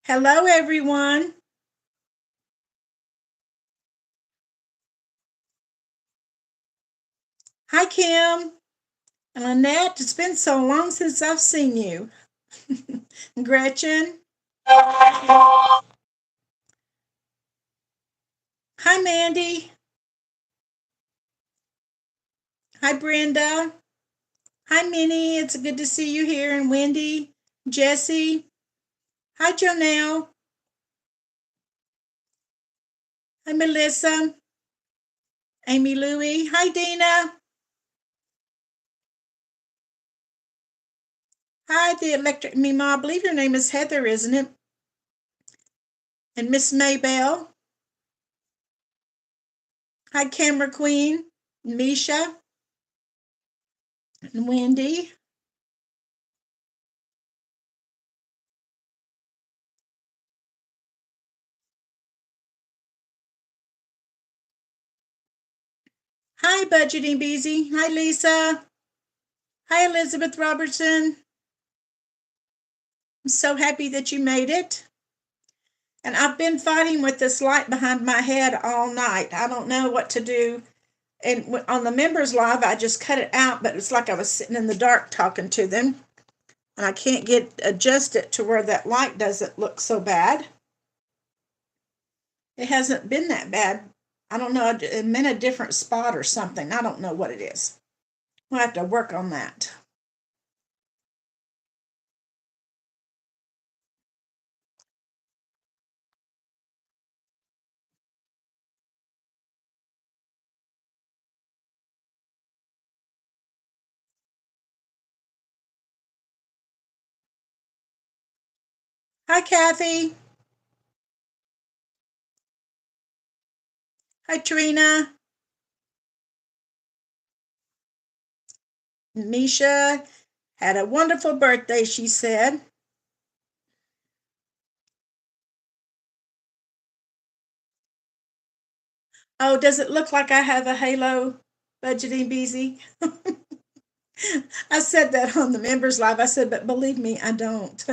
Hello, everyone. Hi, Kim and Lynette. It's been so long since I've seen you. Gretchen. Hi, Mandy. Hi, Brenda. Hi, Minnie. It's good to see you here. And Wendy, Jesse. Hi, Jonelle. Hi, Melissa. Amy Louie. Hi, Dina. Hi, the Electric Mima. I believe your name is Heather, isn't it? And Miss Maybell. Hi, Camera Queen. Misha. And Wendy. Hi, Budgeting Beezy. Hi, Lisa. Hi, Elizabeth Robertson. I'm so happy that you made it. And I've been fighting with this light behind my head all night. I don't know what to do. And on the members live, I just cut it out, but it's like I was sitting in the dark talking to them. And I can't adjust it to where that light doesn't look so bad. It hasn't been that bad. I don't know. I'm in a different spot or something. I don't know what it is. We'll have to work on that. Hi, Kathy. Hi, Trina. Misha had a wonderful birthday, she said. Oh, does it look like I have a halo, Budgeting Beezy? I said that on the members live. I said, but believe me, I don't.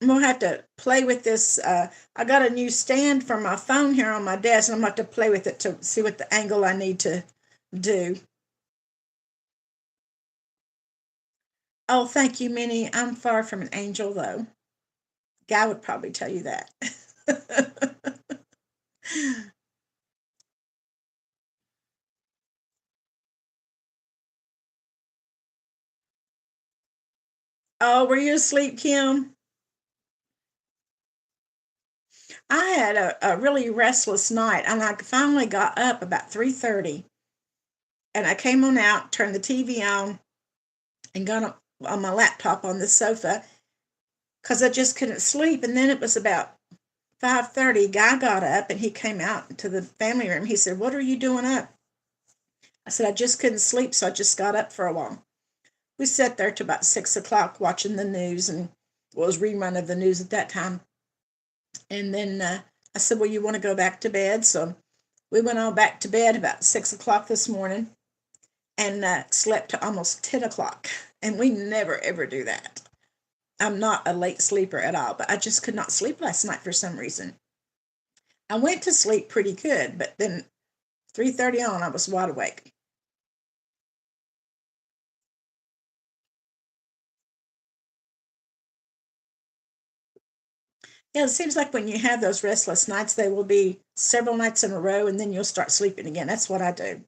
I'm gonna have to play with this. I got a new stand for my phone here on my desk, and I'm gonna have to play with it to see what the angle I need to do. Oh, thank you, Minnie. I'm far from an angel, though. Guy would probably tell you that. Oh, were you asleep, Kim? I had a really restless night, and I finally got up about 3:30, and I came on out, turned the TV on, and got on my laptop on the sofa because I just couldn't sleep. And then it was about 5:30. Guy got up and he came out to the family room. He said, "What are you doing up?" I said, "I just couldn't sleep, so I just got up for a while." We sat there till about 6 o'clock watching the news, and well, it was rerun of the news at that time. And then I said, "Well, you want to go back to bed?" So we went on back to bed about 6 o'clock this morning and slept to almost 10 o'clock. And we never ever do that. I'm not a late sleeper at all, but I just could not sleep last night for some reason. I went to sleep pretty good, but then 3:30 on, I was wide awake. Yeah, it seems like when you have those restless nights, they will be several nights in a row, and then you'll start sleeping again. That's what I do.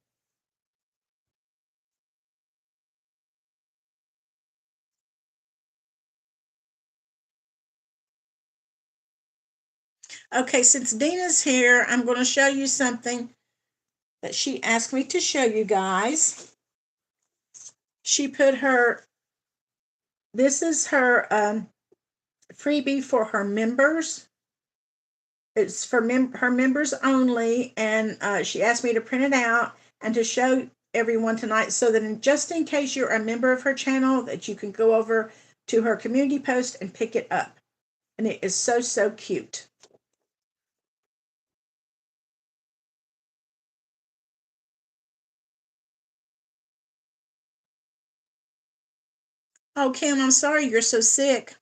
Okay, since Dina's here, I'm going to show you something that she asked me to show you guys. She put this is her freebie for her members. It's for her members only, and she asked me to print it out and to show everyone tonight so that just in case you're a member of her channel, that you can go over to her community post and pick it up. and it is so, so cute. Oh, Kim, I'm sorry you're so sick.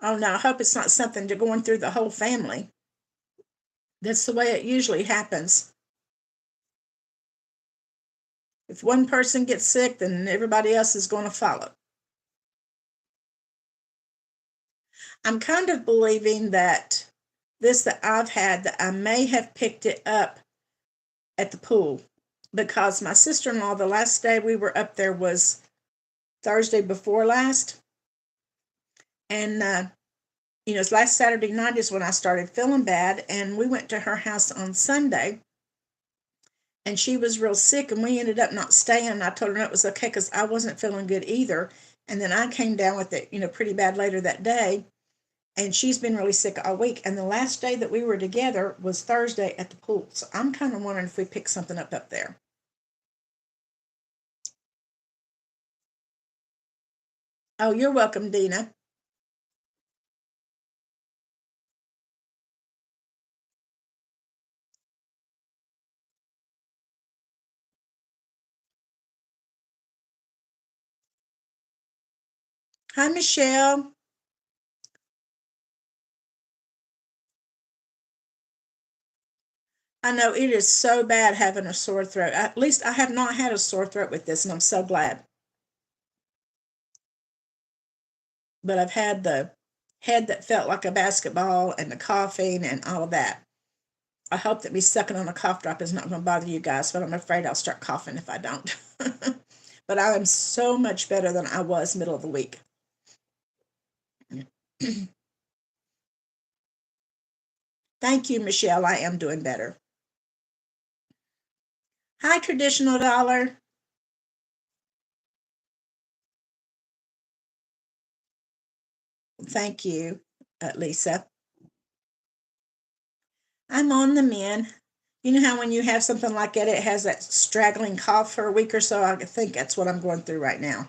Oh, no, I hope it's not something you're going through the whole family. That's the way it usually happens. If one person gets sick, then everybody else is going to follow. I'm kind of believing that this that I've had, that I may have picked it up at the pool, because my sister-in-law, the last day we were up there was Thursday before last. And, last Saturday night is when I started feeling bad. And we went to her house on Sunday. And she was real sick. And we ended up not staying. And I told her it was okay because I wasn't feeling good either. And then I came down with it, pretty bad later that day. And she's been really sick all week. And the last day that we were together was Thursday at the pool. So I'm kind of wondering if we pick something up there. Oh, you're welcome, Dina. Hi, Michelle. I know it is so bad having a sore throat. At least I have not had a sore throat with this, and I'm so glad. But I've had the head that felt like a basketball and the coughing and all of that. I hope that me sucking on a cough drop is not going to bother you guys, but I'm afraid I'll start coughing if I don't. But I am so much better than I was middle of the week. Thank you, Michelle. I am doing better. Hi, Traditional Dollar. Thank you, Lisa. I'm on the mend. You know how when you have something like that, it has that straggling cough for a week or so? I think that's what I'm going through right now.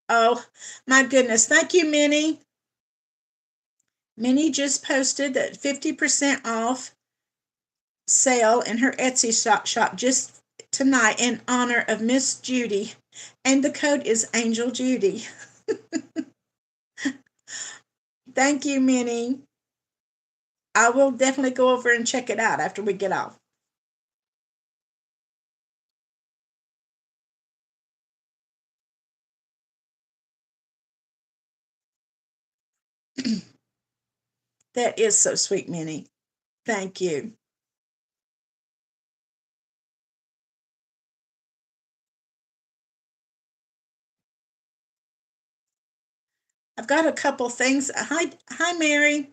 Oh, my goodness. Thank you, Minnie. Minnie just posted that 50% off sale in her Etsy shop just tonight in honor of Miss Judy. And the code is Angel Judy. Thank you, Minnie. I will definitely go over and check it out after we get off. That is so sweet, Minnie. Thank you. I've got a couple things. Hi, Mary.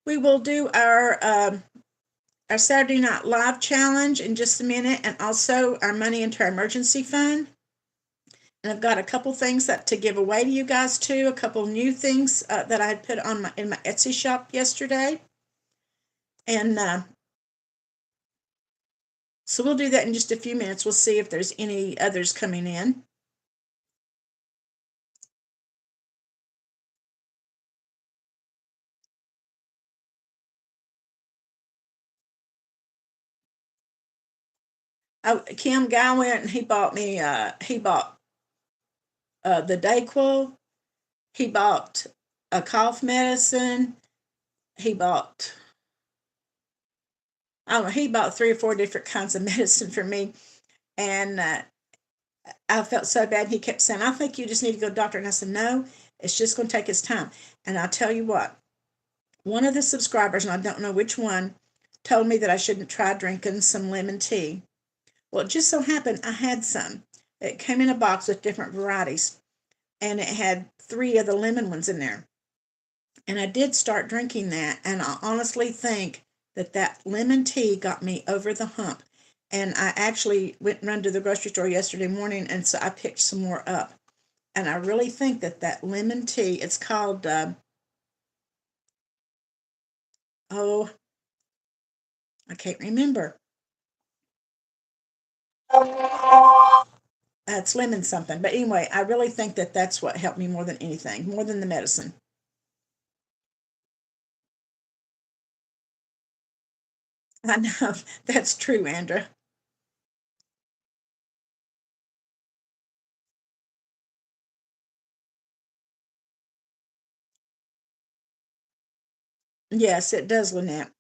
We will do our Saturday Night Live challenge in just a minute, and also our money into our emergency fund. And I've got a couple things that to give away to you guys too. A couple new things that I had put on in my Etsy shop yesterday, and so we'll do that in just a few minutes. We'll see if there's any others coming in. Oh, Kim Guy went and he bought me. He bought the Dayquil. He bought a cough medicine. He bought, I don't know, he bought 3 or 4 different kinds of medicine for me. And I felt so bad. He kept saying, I think you just need to go to the doctor. And I said, no, it's just going to take its time. And I'll tell you what, one of the subscribers, and I don't know which one, told me that I shouldn't try drinking some lemon tea. Well, it just so happened I had some. It came in a box with different varieties, and it had 3 of the lemon ones in there. And I did start drinking that, and I honestly think that that lemon tea got me over the hump. And I actually went and run to the grocery store yesterday morning, and so I picked some more up. And I really think that that lemon tea, it's called, oh, I can't remember. It's lemon something. But anyway, I really think that that's what helped me more than anything, more than the medicine. I know that's true, Andra. Yes, it does, Lynette.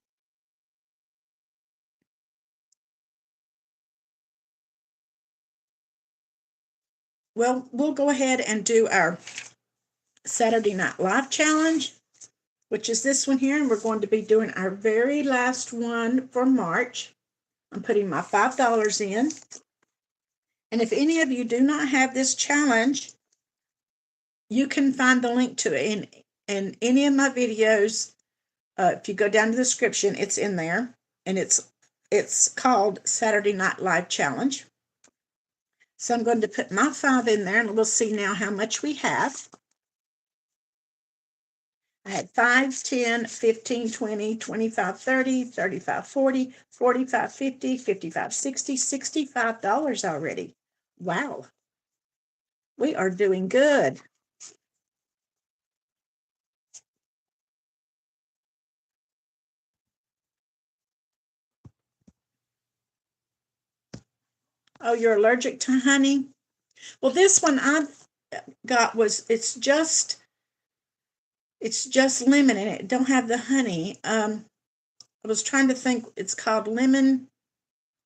Well, we'll go ahead and do our Saturday Night Live challenge, which is this one here, and we're going to be doing our very last one for March. I'm putting my $5 in. And if any of you do not have this challenge, you can find the link to it in any of my videos. If you go down to the description, it's in there, and it's called Saturday Night Live Challenge. So I'm going to put my 5 in there, and we'll see now how much we have. I had 5, 10, 15, 20, 25, 30, 35, 40, 45, 50, 55, 60, $65 already. Wow, we are doing good. Oh, you're allergic to honey? Well, this one I got was it's just lemon and it don't have the honey. I was trying to think. It's called lemon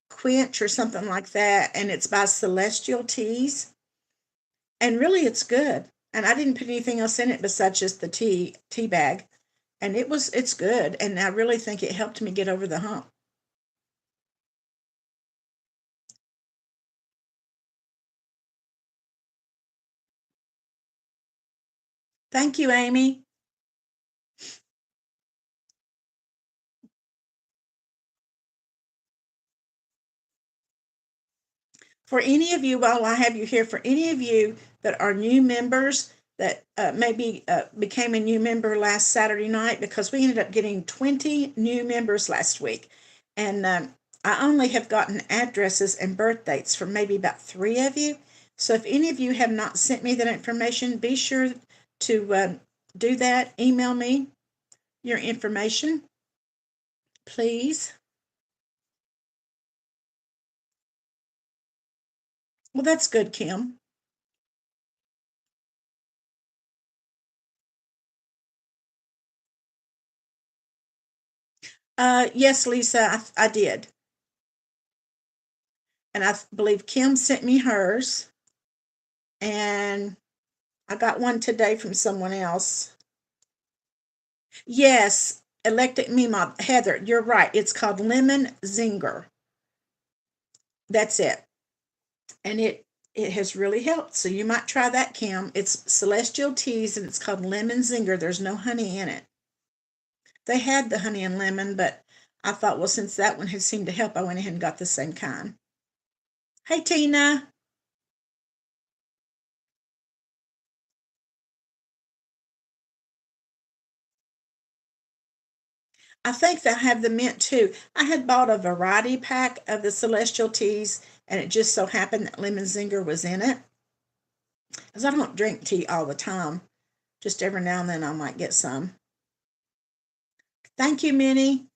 quench or something like that, and it's by Celestial Teas. And really, it's good. And I didn't put anything else in it besides just the tea bag, and it's good. And I really think it helped me get over the hump. Thank you, Amy. For any of you, while I have you here, for any of you that are new members that maybe became a new member last Saturday night, because we ended up getting 20 new members last week. And I only have gotten addresses and birth dates from maybe about 3 of you. So if any of you have not sent me that information, be sure to do that. Email me your information, please. Well, that's good, Kim. Yes, Lisa, I did. And I believe Kim sent me hers. And I got one today from someone else. Yes, elected me, my Heather. You're right. It's called Lemon Zinger. That's it. And it has really helped. So you might try that, Kim. It's Celestial Teas and it's called Lemon Zinger. There's no honey in it. They had the honey and lemon, but I thought, well, since that one had seemed to help, I went ahead and got the same kind. Hey, Tina. I think they have the mint too. I had bought a variety pack of the Celestial Teas, and it just so happened that lemon zinger was in it. Because I don't drink tea all the time. Just every now and then I might get some. Thank you, Minnie.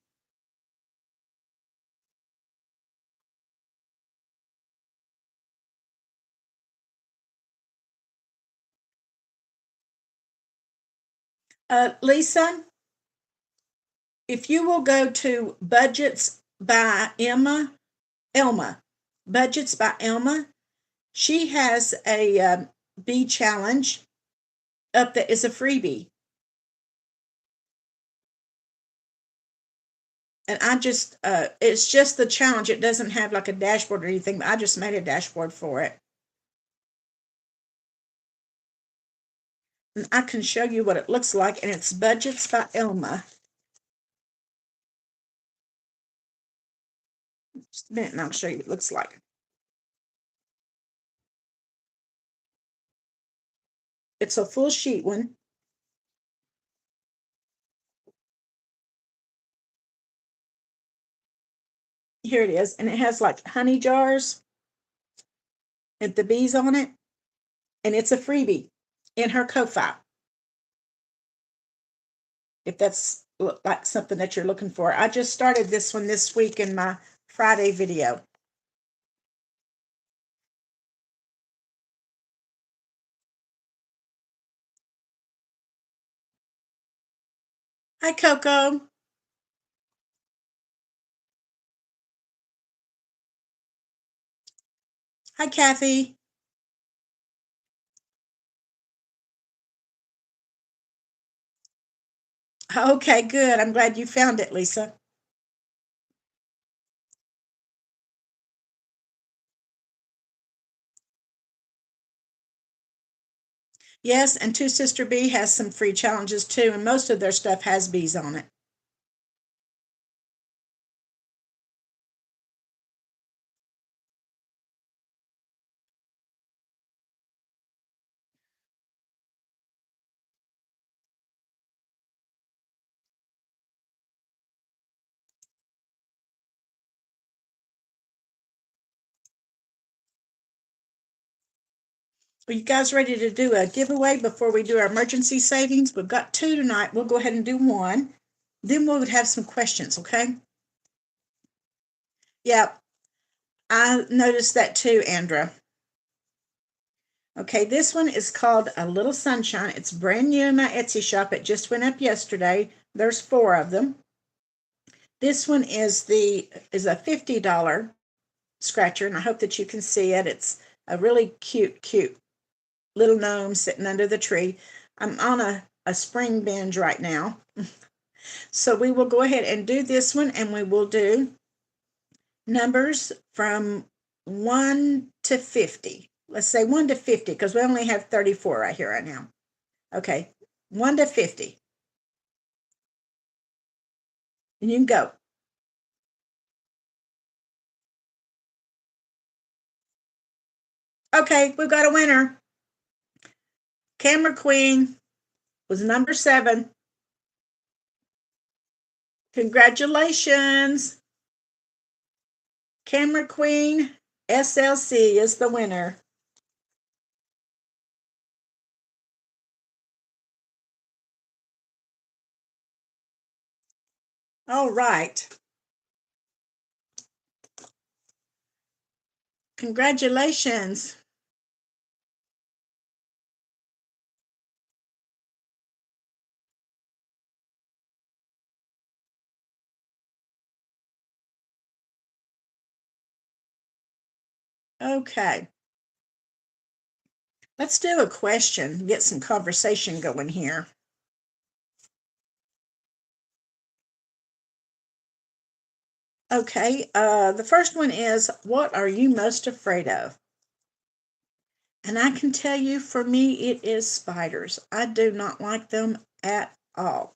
Lisa, if you will go to Budgets by Elma, Budgets by Elma, she has a bee challenge up that is a freebie. And it's just the challenge. It doesn't have like a dashboard or anything, but I just made a dashboard for it. And I can show you what it looks like, and it's Budgets by Elma. Just a minute, and I'll show you what it looks like. It's a full sheet one. Here it is, and it has like honey jars. with the bees on it, and it's a freebie in her co-file. If that's like something that you're looking for. I just started this one this week in my Friday video. Hi, Coco. Hi, Kathy. Okay, good. I'm glad you found it, Lisa. Yes, and Two Sister Bee has some free challenges too, and most of their stuff has bees on it. Are you guys ready to do a giveaway before we do our emergency savings? We've got two tonight. We'll go ahead and do one. Then we'll have some questions, okay? Yeah, I noticed that too, Andra. Okay, this one is called A Little Sunshine. It's brand new in my Etsy shop. It just went up yesterday. There's 4 of them. This one is a $50 scratcher, and I hope that you can see it. It's a really cute little gnome sitting under the tree. I'm on a spring binge right now. So we will go ahead and do this one, and we will do numbers from 1 to 50. Let's say 1 to 50 because we only have 34 right here right now. Okay, 1 to 50. And you can go. Okay, we've got a winner. Camera Queen was number 7. Congratulations. Camera Queen SLC is the winner. All right. Congratulations. Okay. Let's do a question, get some conversation going here. Okay, the first one is, what are you most afraid of? And I can tell you, for me, it is spiders. I do not like them at all.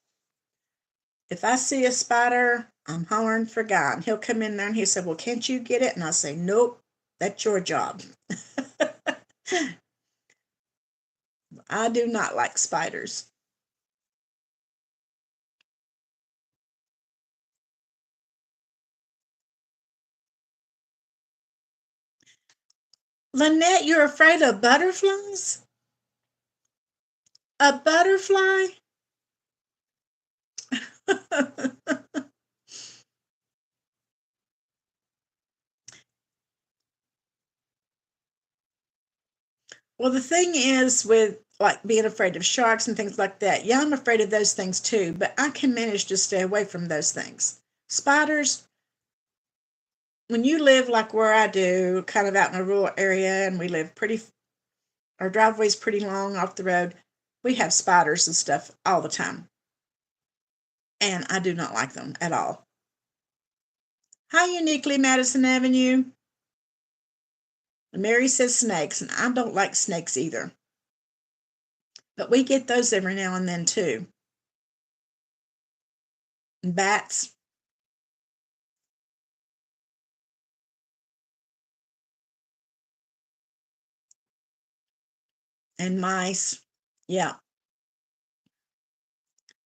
If I see a spider, I'm hollering for God. And he'll come in there and he said, well, can't you get it? And I say, nope, that's your job. I do not like spiders. Lynette, you're afraid of butterflies? A butterfly? Well, the thing is with like being afraid of sharks and things like that, yeah, I'm afraid of those things too, but I can manage to stay away from those things. Spiders, when you live like where I do, kind of out in a rural area, and we live our driveway's pretty long off the road, we have spiders and stuff all the time. And I do not like them at all. Hi, Uniquely Madison Avenue. Mary says snakes, and I don't like snakes either. But we get those every now and then too. And bats. And mice. Yeah,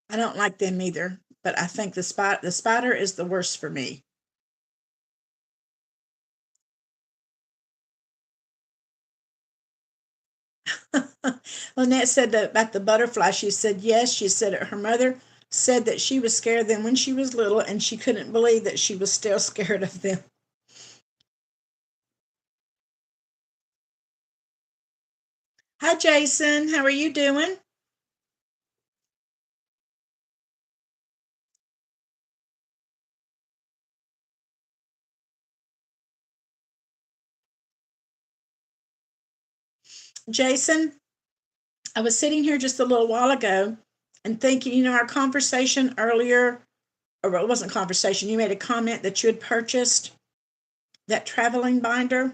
I don't like them either. But I think the spider is the worst for me. Lynette said that about the butterfly. She said yes. She said her mother said that she was scared of them when she was little, and she couldn't believe that she was still scared of them. Hi, Jason. How are you doing? Jason, I was sitting here just a little while ago and thinking, our conversation earlier, or it wasn't conversation, you made a comment that you had purchased that traveling binder.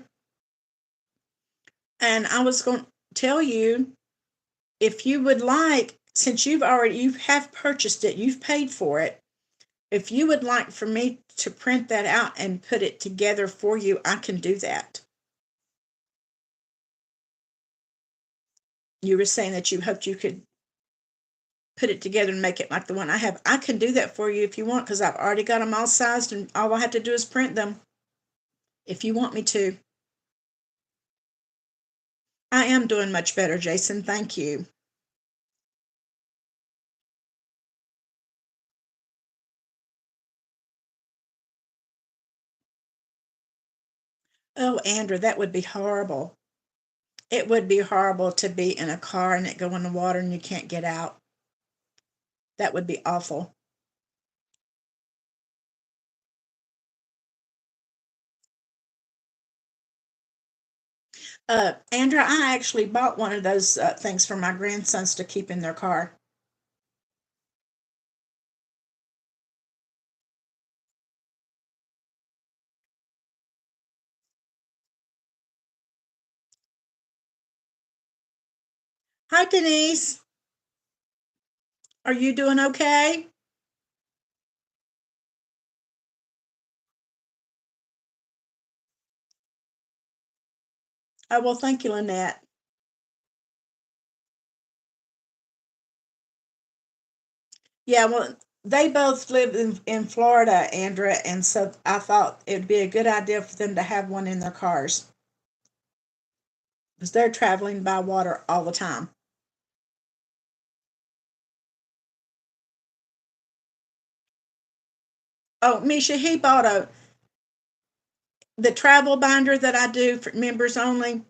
And I was going to tell you, if you would like, since you have purchased it, you've paid for it, if you would like for me to print that out and put it together for you, I can do that. You were saying that you hoped you could put it together and make it like the one I have. I can do that for you if you want, because I've already got them all sized and all I have to do is print them if you want me to. I am doing much better, Jason. Thank you. Oh, Andrew, that would be horrible. It would be horrible to be in a car and it go in the water and you can't get out. That would be awful. Andrew, I actually bought one of those things for my grandsons to keep in their car. Hi, Denise. Are you doing okay? Oh, well, thank you, Lynette. Yeah, well, they both live in Florida, Andrea, and so I thought it'd be a good idea for them to have one in their cars because they're traveling by water all the time. Oh, Misha, he bought the travel binder that I do for members only.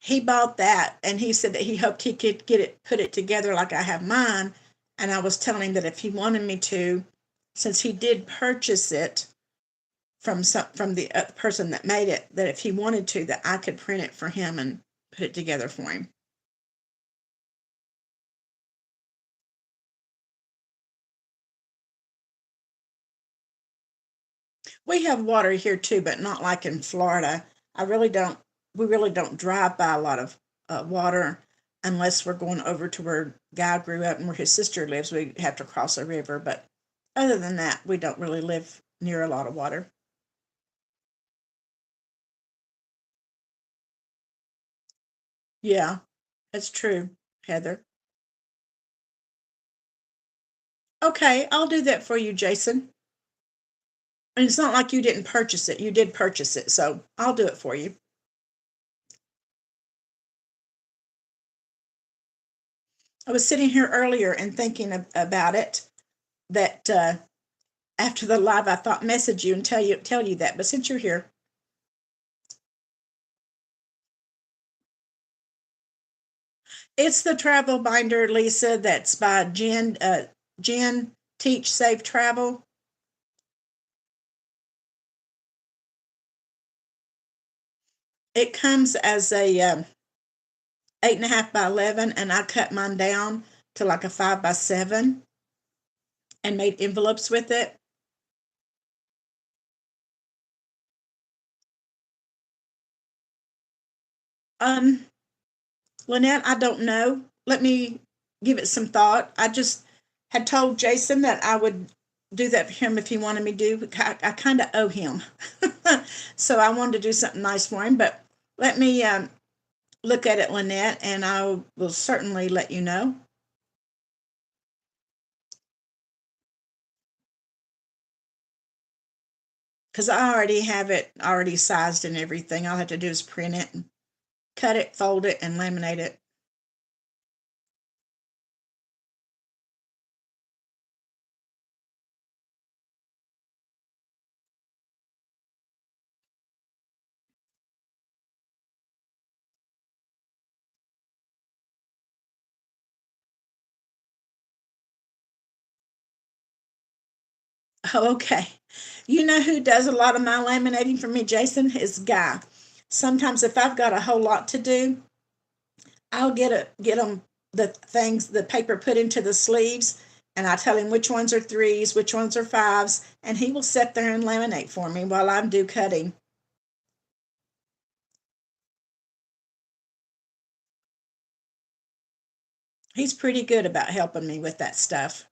He bought that, and he said that he hoped he could put it together like I have mine. And I was telling him that if he wanted me to, since he did purchase it from the person that made it, that if he wanted to, that I could print it for him and put it together for him. We have water here too, but not like in Florida. I really don't. We really don't drive by a lot of water unless we're going over to where Guy grew up and where his sister lives. We have to cross a river, but other than that, we don't really live near a lot of water. Yeah, that's true, Heather. Okay, I'll do that for you, Jason. And it's not like you didn't purchase it. You did purchase it, so I'll do it for you. I was sitting here earlier and thinking about it that after the live I thought message you and tell you that, but since you're here, it's the travel binder, Lisa, that's by Jen Teach Safe Travel. It comes as a 8.5 by 11, and I cut mine down to like a 5 by 7 and made envelopes with it. Um, Lynette, I don't know. Let me give it some thought. I just had told Jason that I would do that for him if he wanted me to. I kind of owe him. So I wanted to do something nice for him. But let me look at it, Lynette, and I will certainly let you know. Because I already have it already sized and everything. All I have to do is print it and cut it, fold it, and laminate it. Oh, okay. You know who does a lot of my laminating for me, Jason? Is Guy. Sometimes if I've got a whole lot to do, I'll get them the things, the paper put into the sleeves, and I tell him which ones are threes, which ones are fives, and he will sit there and laminate for me while I do cutting. He's pretty good about helping me with that stuff.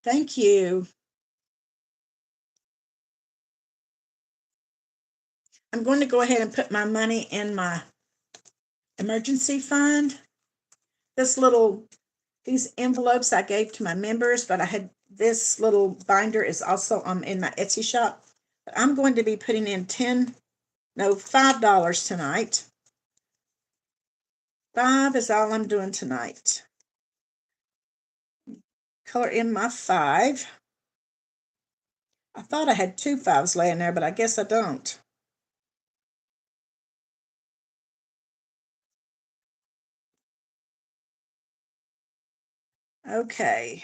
Thank you. I'm going to go ahead and put my money in my emergency fund. This little, these envelopes I gave to my members, but I had this little binder is also in my Etsy shop. But I'm going to be putting in $5 tonight. 5 is all I'm doing tonight. Color in my 5. I thought I had 2 5s laying there, but I guess I don't. Okay.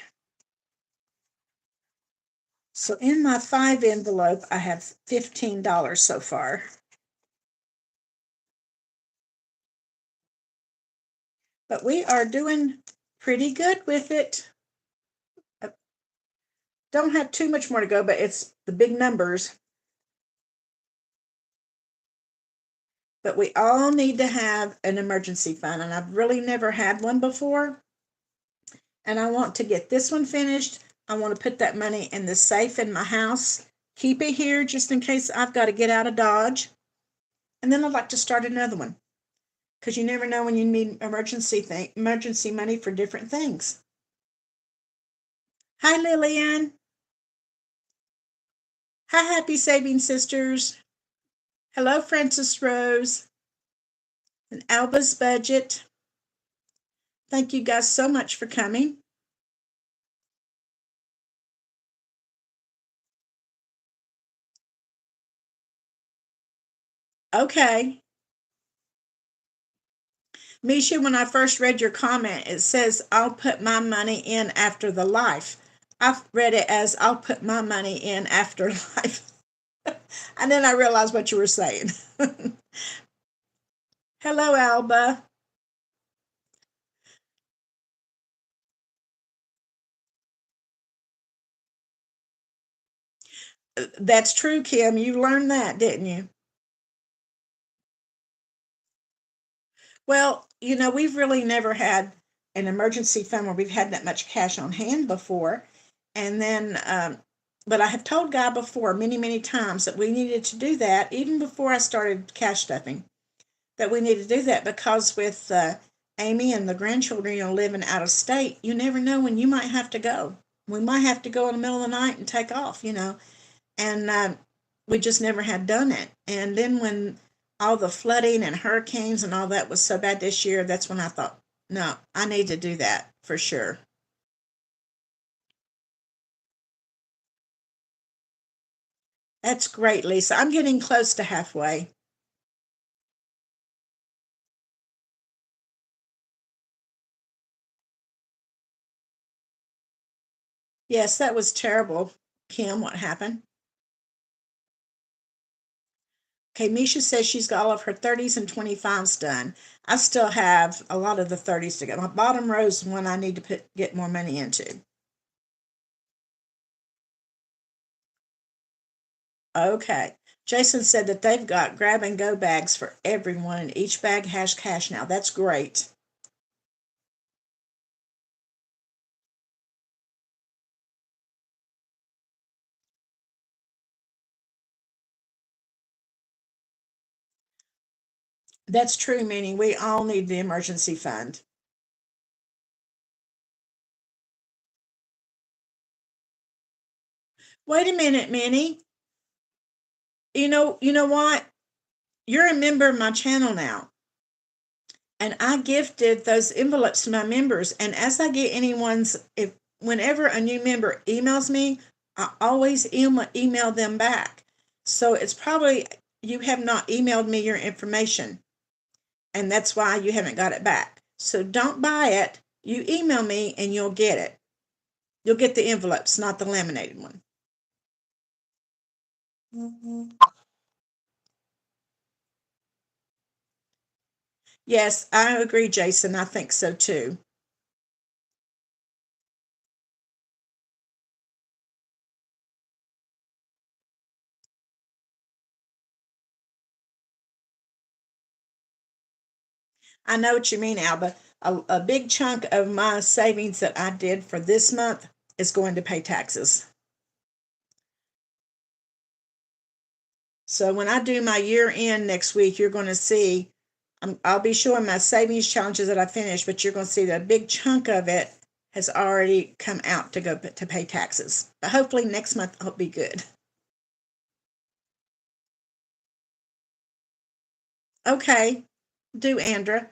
So in my 5 envelope, I have $15 so far. But we are doing pretty good with it. Don't have too much more to go, but it's the big numbers. But we all need to have an emergency fund, and I've really never had one before. And I want to get this one finished. I want to put that money in the safe in my house, keep it here just in case I've got to get out of Dodge. And then I'd like to start another one because you never know when you need emergency money for different things. Hi, Lillian. Hi, Happy Saving Sisters. Hello, Francis Rose and Alba's Budget. Thank you guys so much for coming. Okay. Misha, when I first read your comment, it says, I'll put my money in after the life. I've read it as, I'll put my money in after life. And then I realized what you were saying. Hello, Alba. That's true, Kim. You learned that, didn't you? Well, we've really never had an emergency fund where we've had that much cash on hand before. And then, but I have told Guy before many, many times that we needed to do that even before I started cash stuffing, that we need to do that because with Amy and the grandchildren, living out of state, you never know when you might have to go. We might have to go in the middle of the night and take off, and we just never had done it. And then when all the flooding and hurricanes and all that was so bad this year, that's when I thought, no, I need to do that for sure. That's great, Lisa. I'm getting close to halfway. Yes, that was terrible. Kim, what happened? Okay, Misha says she's got all of her 30s and 25s done. I still have a lot of the 30s to go. My bottom row is one I need to get more money into. Okay. Jason said that they've got grab and go bags for everyone, and each bag has cash now. That's great. That's true, Minnie. We all need the emergency fund. Wait a minute, Minnie. You know what? You're a member of my channel now. And I gifted those envelopes to my members. And as I get whenever a new member emails me, I always email them back. So it's probably you have not emailed me your information. and that's why you haven't got it back. So don't buy it. You email me and you'll get it. You'll get the envelopes, not the laminated one. Yes, I agree, Jason. I think so too. I know what you mean, Alba. A big chunk of my savings that I did for this month is going to pay taxes. So when I do my year end next week, you're going to see, I'll be showing my savings challenges that I finished, but you're going to see that a big chunk of it has already come out to go to pay taxes. But hopefully next month I'll be good. Okay, do Andra.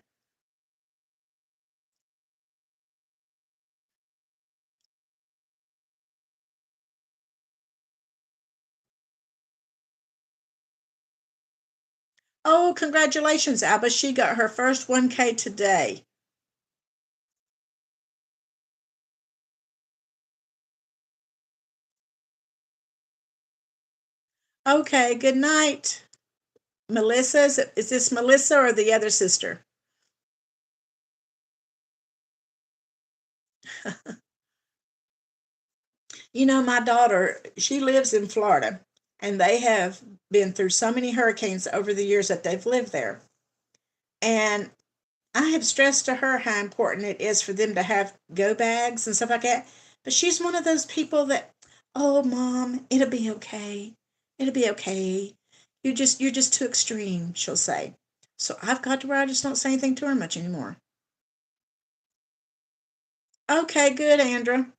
Oh, congratulations, Alba. She got her first 1K today. Okay, good night. Melissa, is this Melissa or the other sister? You know, my daughter, she lives in Florida, and they have been through so many hurricanes over the years that they've lived there. And I have stressed to her how important it is for them to have go bags and stuff like that. But she's one of those people that, oh, mom, it'll be okay. It'll be okay. You're just too extreme, she'll say. So I've got to where I just don't say anything to her much anymore. Okay, good, Andra.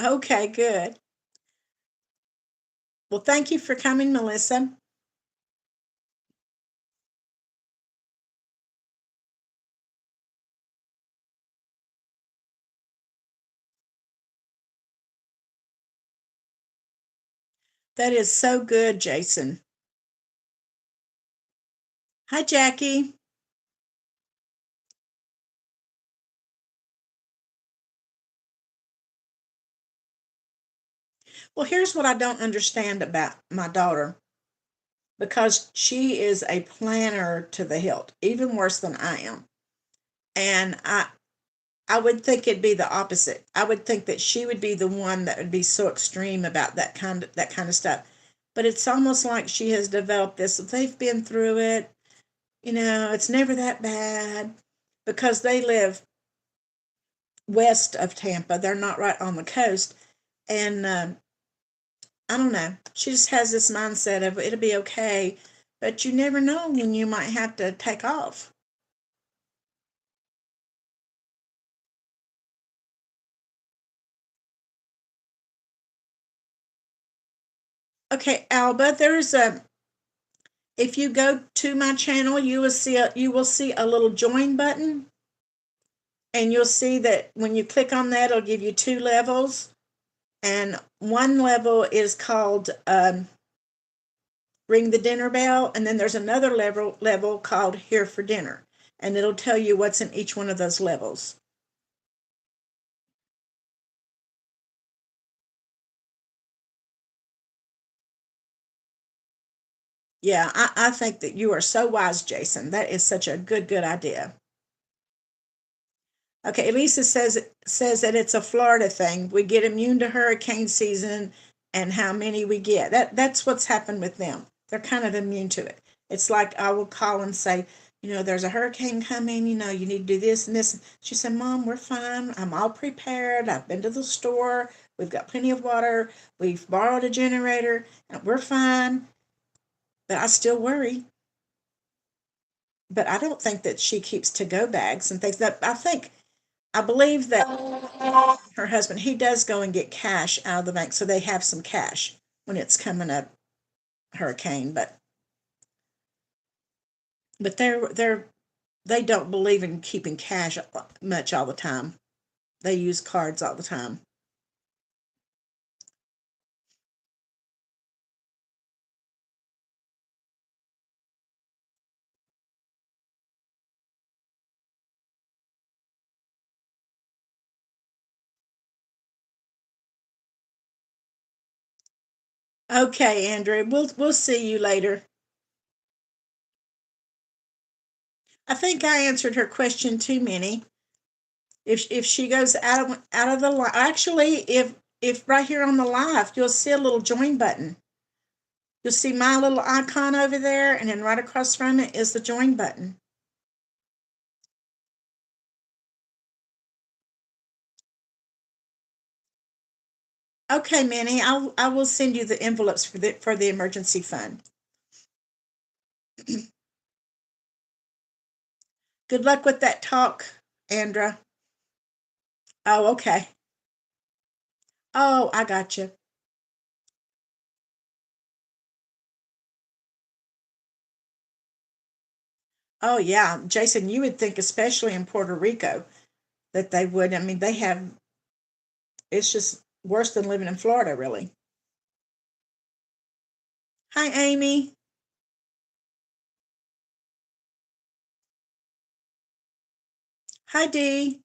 Okay, good. Well, thank you for coming, Melissa. That is so good, Jason. Hi, Jackie. Well, here's what I don't understand about my daughter, because she is a planner to the hilt, even worse than I am. And I would think it'd be the opposite. I would think that she would be the one that would be so extreme about that kind of stuff. But it's almost like she has developed this. They've been through it. It's never that bad, because they live west of Tampa. They're not right on the coast. And I don't know. She just has this mindset of it'll be okay, but you never know when you might have to take off. Okay, Alba, there's a if you go to my channel, you will see a little join button, and you'll see that when you click on that, it'll give you two levels, and one level is called ring the dinner bell, and then there's another level called here for dinner, and it'll tell you what's in each one of those levels. Yeah, I think that you are so wise, Jason. That is such a good idea. Okay, Elisa says that it's a Florida thing. We get immune to hurricane season and how many we get. That's what's happened with them. They're kind of immune to it. It's like I will call and say, there's a hurricane coming, you need to do this and this. She said, Mom, we're fine. I'm all prepared. I've been to the store. We've got plenty of water. We've borrowed a generator, and we're fine. But I still worry. But I don't think that she keeps to go bags and things. That I believe that her husband, he does go and get cash out of the bank, so they have some cash when it's coming a hurricane. But they don't believe in keeping cash much all the time. They use cards all the time. Okay, Andrea, we'll see you later. I think I answered her question too, Minnie. If she goes out of the actually, if right here on the live, you'll see a little join button. You'll see my little icon over there, and then right across from it is the join button. Okay, Minnie, I will send you the envelopes for the emergency fund. Good luck with that talk, Andra. Oh, okay. Oh, I got you. Oh, yeah, Jason, you would think, especially in Puerto Rico, that they would. I mean, they have. It's just worse than living in Florida, really. Hi, Amy. Hi, Dee.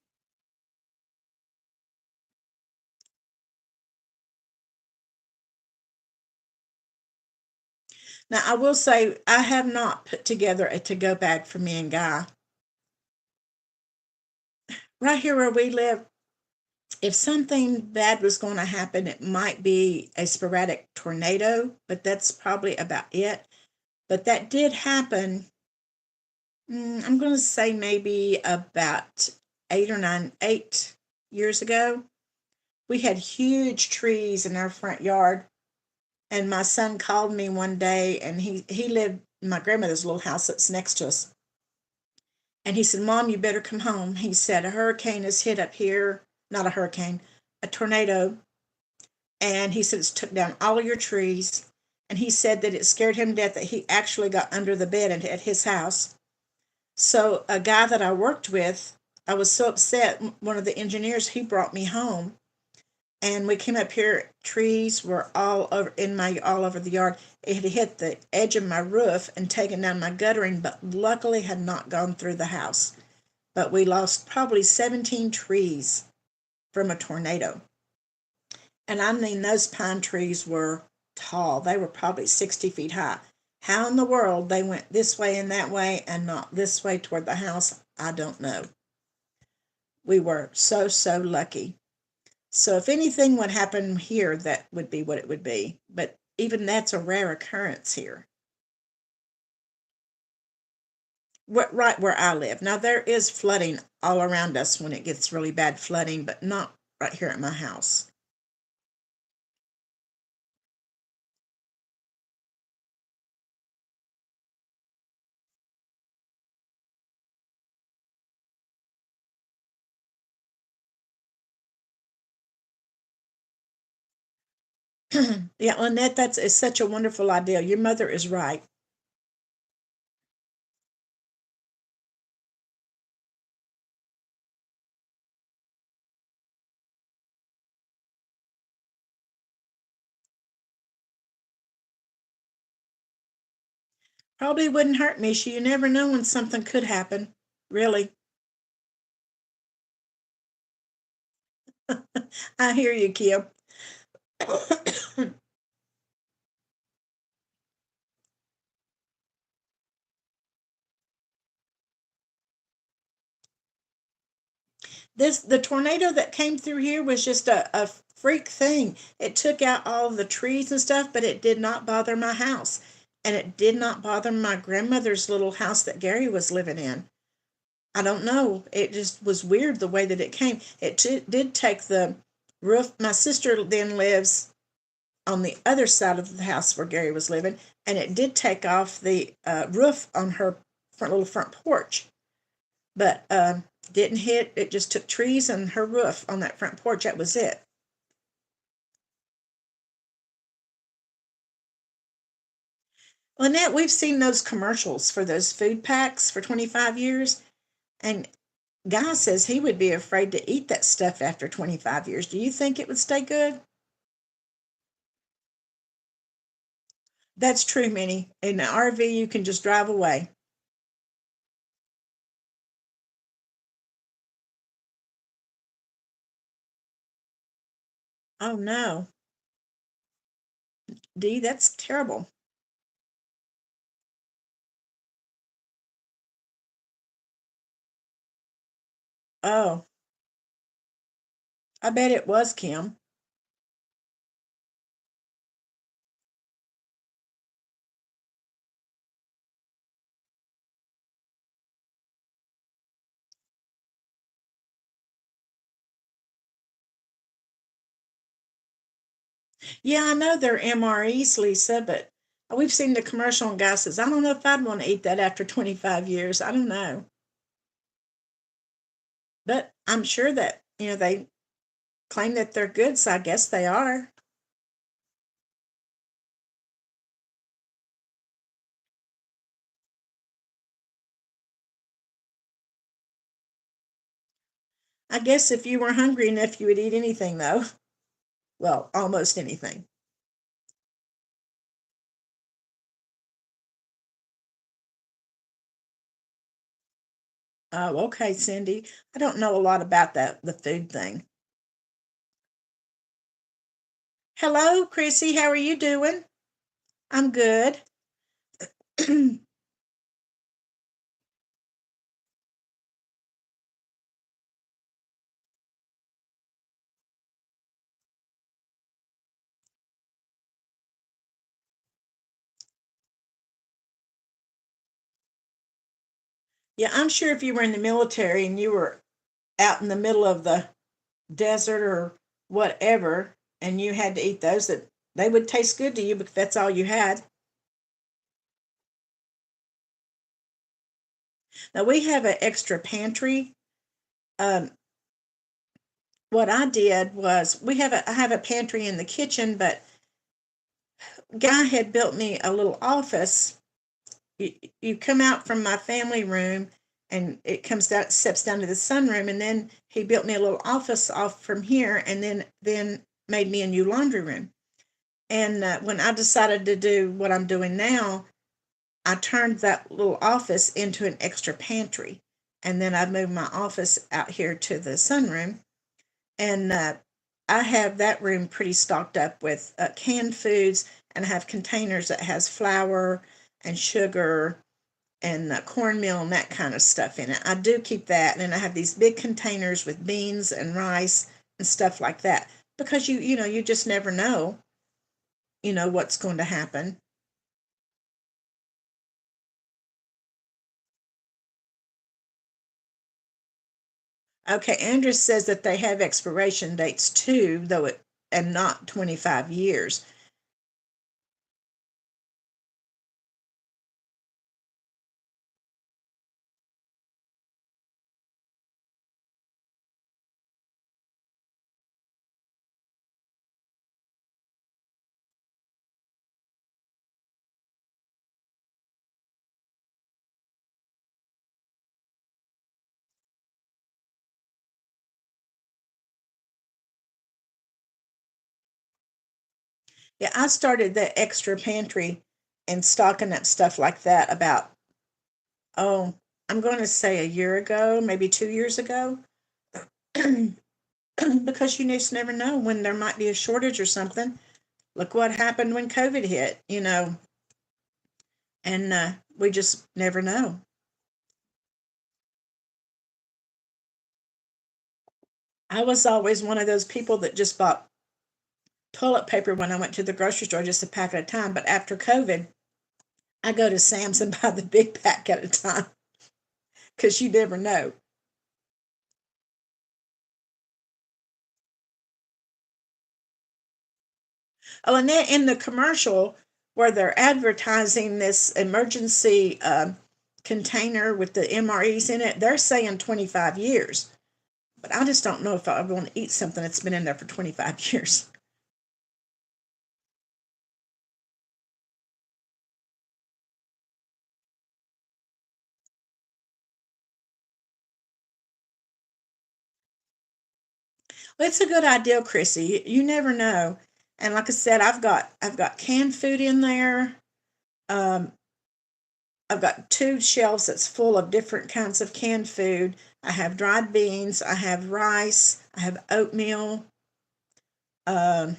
Now, I will say I have not put together a to-go bag for me and Guy. Right here where we live, if something bad was going to happen, it might be a sporadic tornado, but that's probably about it. But that did happen. I'm going to say maybe about 8 years ago. We had huge trees in our front yard, and my son called me one day, and he lived in my grandmother's little house that's next to us. And he said, Mom, you better come home. He said, a hurricane has hit up here. Not a hurricane, a tornado. And he said, it's took down all of your trees. And he said that it scared him to death that he actually got under the bed at his house. So a guy that I worked with, I was so upset. One of the engineers, he brought me home, and we came up here. Trees were all over the yard. It had hit the edge of my roof and taken down my guttering, but luckily had not gone through the house. But we lost probably 17 trees from a tornado. And I mean, those pine trees were tall. They were probably 60 feet high. How in the world they went this way and that way and not this way toward the house, I don't know. We were so lucky. So if anything would happen here, that would be what it would be. But even that's a rare occurrence here, right where I live. Now, there is flooding all around us when it gets really bad flooding, but not right here at my house. Yeah, Lynette, that's is such a wonderful idea. Your mother is right. Probably wouldn't hurt me. You never know when something could happen. Really. I hear you, Kim. The tornado that came through here was just a freak thing. It took out all of the trees and stuff, but it did not bother my house. And it did not bother my grandmother's little house that Gary was living in. I don't know. It just was weird the way that it came. Did take the roof. My sister then lives on the other side of the house where Gary was living, and it did take off the roof on her little front porch, but didn't hit. It just took trees and her roof on that front porch. That was it. Lynette, we've seen those commercials for those food packs for 25 years, and Guy says he would be afraid to eat that stuff after 25 years. Do you think it would stay good? That's true, Minnie. In the RV, you can just drive away. Oh no. D, that's terrible. Oh, I bet it was Kim. Yeah, I know they're MREs, Lisa, but we've seen the commercial and guy says, I don't know if I'd want to eat that after 25 years. I don't know. But I'm sure that, they claim that they're good, so I guess they are. I guess if you were hungry enough, you would eat anything, though. Well, almost anything. Oh, okay, Cindy. I don't know a lot about the food thing. Hello, Chrissy. How are you doing? I'm good. Yeah, I'm sure if you were in the military and you were out in the middle of the desert or whatever, and you had to eat those, that they would taste good to you because that's all you had. Now we have an extra pantry. Um, what I did was I have a pantry in the kitchen, but guy had built me a little office. You come out from my family room and it comes down steps down to the sunroom, and then he built me a little office off from here, and then made me a new laundry room. And when I decided to do what I'm doing now, I turned that little office into an extra pantry, and then I moved my office out here to the sunroom, and I have that room pretty stocked up with canned foods, and I have containers that has flour and sugar and cornmeal and that kind of stuff in it. I do keep that, and I have these big containers with beans and rice and stuff like that, because you just never know, what's going to happen. Okay, Andrews says that they have expiration dates too, though it and not 25 years. Yeah, I started the extra pantry and stocking up stuff like that about, oh, I'm going to say a year ago, maybe 2 years ago. Because you just never know when there might be a shortage or something. Look what happened when COVID hit, and we just never know. I was always one of those people that just bought toilet paper when I went to the grocery store, just a pack at a time. But after COVID, I go to Sam's and buy the big pack at a time because you never know. Oh, and then in the commercial where they're advertising this emergency container with the MREs in it, they're saying 25 years. But I just don't know if I want to eat something that's been in there for 25 years. Well, it's a good idea, Chrissy. You never know. And like I said, I've got canned food in there. Um, I've got two shelves that's full of different kinds of canned food. I have dried beans, I have rice, I have oatmeal, um,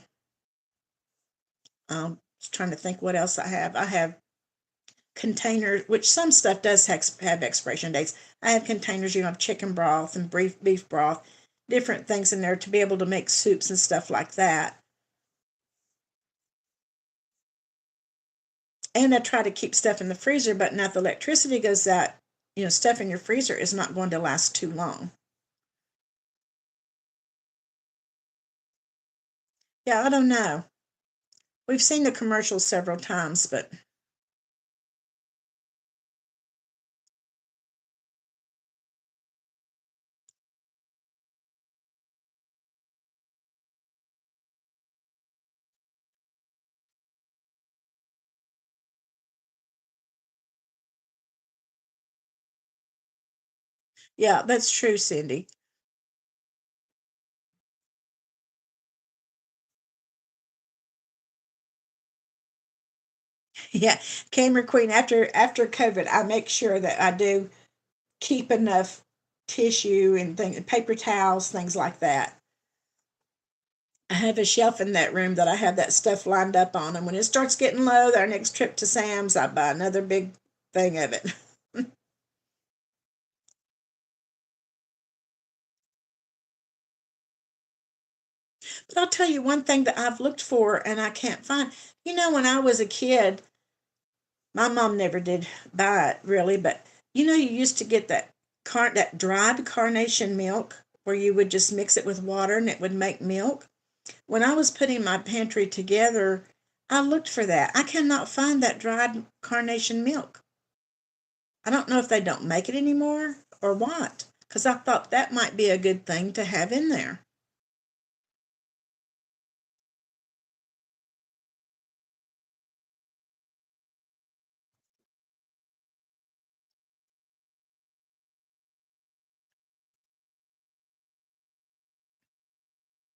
Just trying to think what else I have. I have containers, which some stuff does have expiration dates. I have containers, of chicken broth and beef broth, different things in there to be able to make soups and stuff like that. And I try to keep stuff in the freezer, but now the electricity goes out, stuff in your freezer is not going to last too long. Yeah, I don't know. We've seen the commercials several times, but yeah, that's true, Cindy. Yeah, Camera Queen, after COVID, I make sure that I do keep enough tissue and paper towels, things like that. I have a shelf in that room that I have that stuff lined up on, and when it starts getting low, our next trip to Sam's, I buy another big thing of it. But I'll tell you one thing that I've looked for and I can't find. When I was a kid, my mom never did buy it really, but you used to get that dried carnation milk where you would just mix it with water and it would make milk. When I was putting my pantry together, I looked for that. I cannot find that dried carnation milk. I don't know if they don't make it anymore or what, because I thought that might be a good thing to have in there.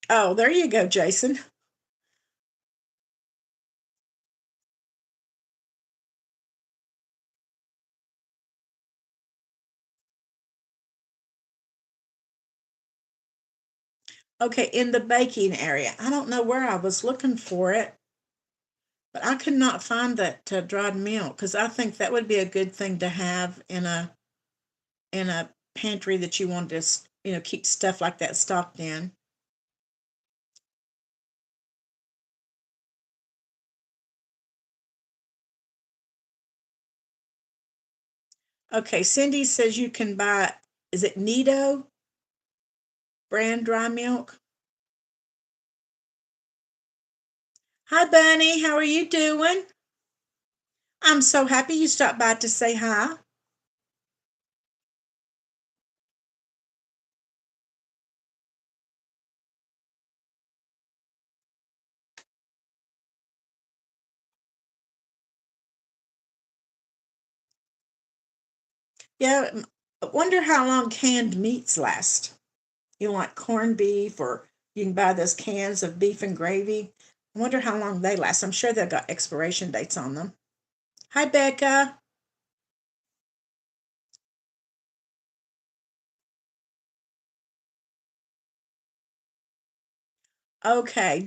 Oh, there you go, Jason. Okay, in the baking area. I don't know where I was looking for it, but I could not find that dried milk because I think that would be a good thing to have in a pantry that you want to keep stuff like that stocked in. Okay, Cindy says you can buy, is it Nido brand dry milk? Hi, Bunny. How are you doing? I'm so happy you stopped by to say hi. Yeah, I wonder how long canned meats last. Like corned beef, or you can buy those cans of beef and gravy. I wonder how long they last. I'm sure they've got expiration dates on them. Hi, Becca. Okay,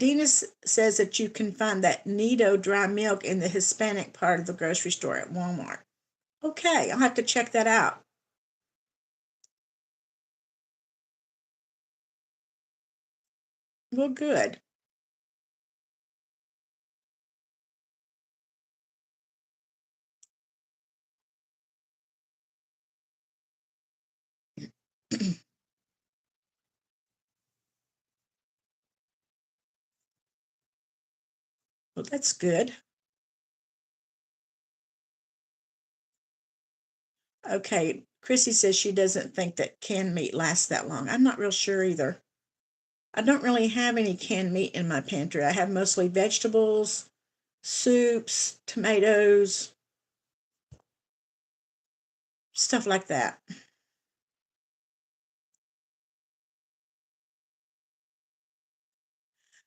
says that you can find that Nido dry milk in the Hispanic part of the grocery store at Walmart. Okay, I'll have to check that out. Well, good. Well, that's good. Okay, Chrissy says she doesn't think that canned meat lasts that long. I'm not real sure either. I don't really have any canned meat in my pantry. I have mostly vegetables, soups, tomatoes, stuff like that.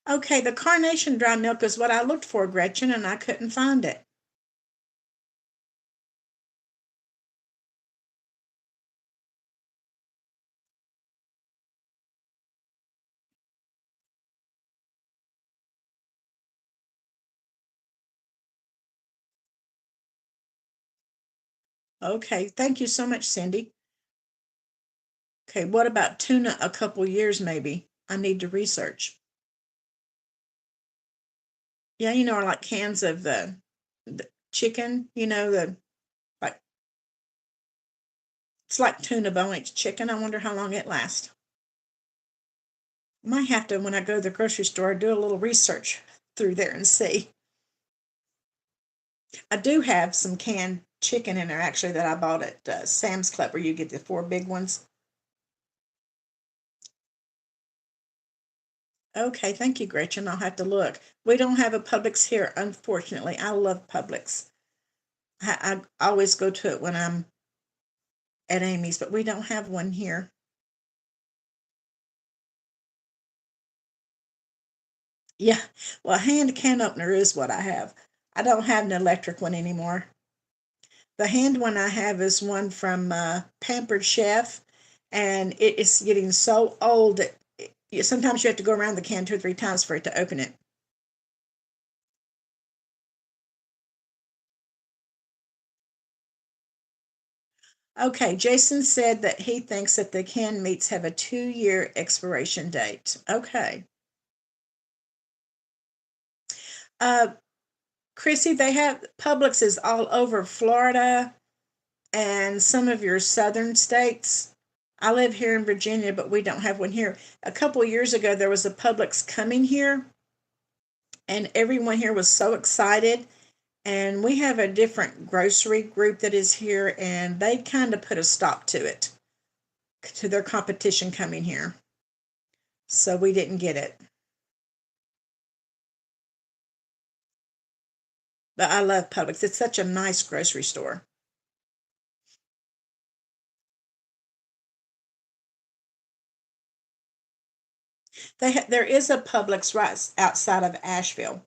Okay, the carnation dry milk is what I looked for, Gretchen, and I couldn't find it. Okay, thank you so much, Cindy. Okay, what about tuna a couple years maybe? I need to research. Yeah, like cans of the chicken, like it's like tuna, but only it's chicken. I wonder how long it lasts. I might have to, when I go to the grocery store, do a little research through there and see. I do have some canned chicken in there actually that I bought at Sam's Club, where you get the four big ones. Okay, thank you, Gretchen. I'll have to look. We don't have a Publix here, unfortunately. I love Publix. I always go to it when I'm at Amy's, but we don't have one here. Yeah, well, a hand can opener is what I have. I don't have an electric one anymore. The hand one I have is one from Pampered Chef, and it is getting so old that sometimes you have to go around the can two or three times for it to open it. Okay, Jason said that he thinks that the canned meats have a 2-year expiration date. Okay. Uh, Chrissy, they have Publix is all over Florida and some of your southern states. I live here in Virginia, but we don't have one here. A couple of years ago, there was a Publix coming here, and everyone here was so excited. And we have a different grocery group that is here, and they kind of put a stop to it, to their competition coming here. So we didn't get it. But I love Publix. It's such a nice grocery store. There is a Publix right outside of Asheville.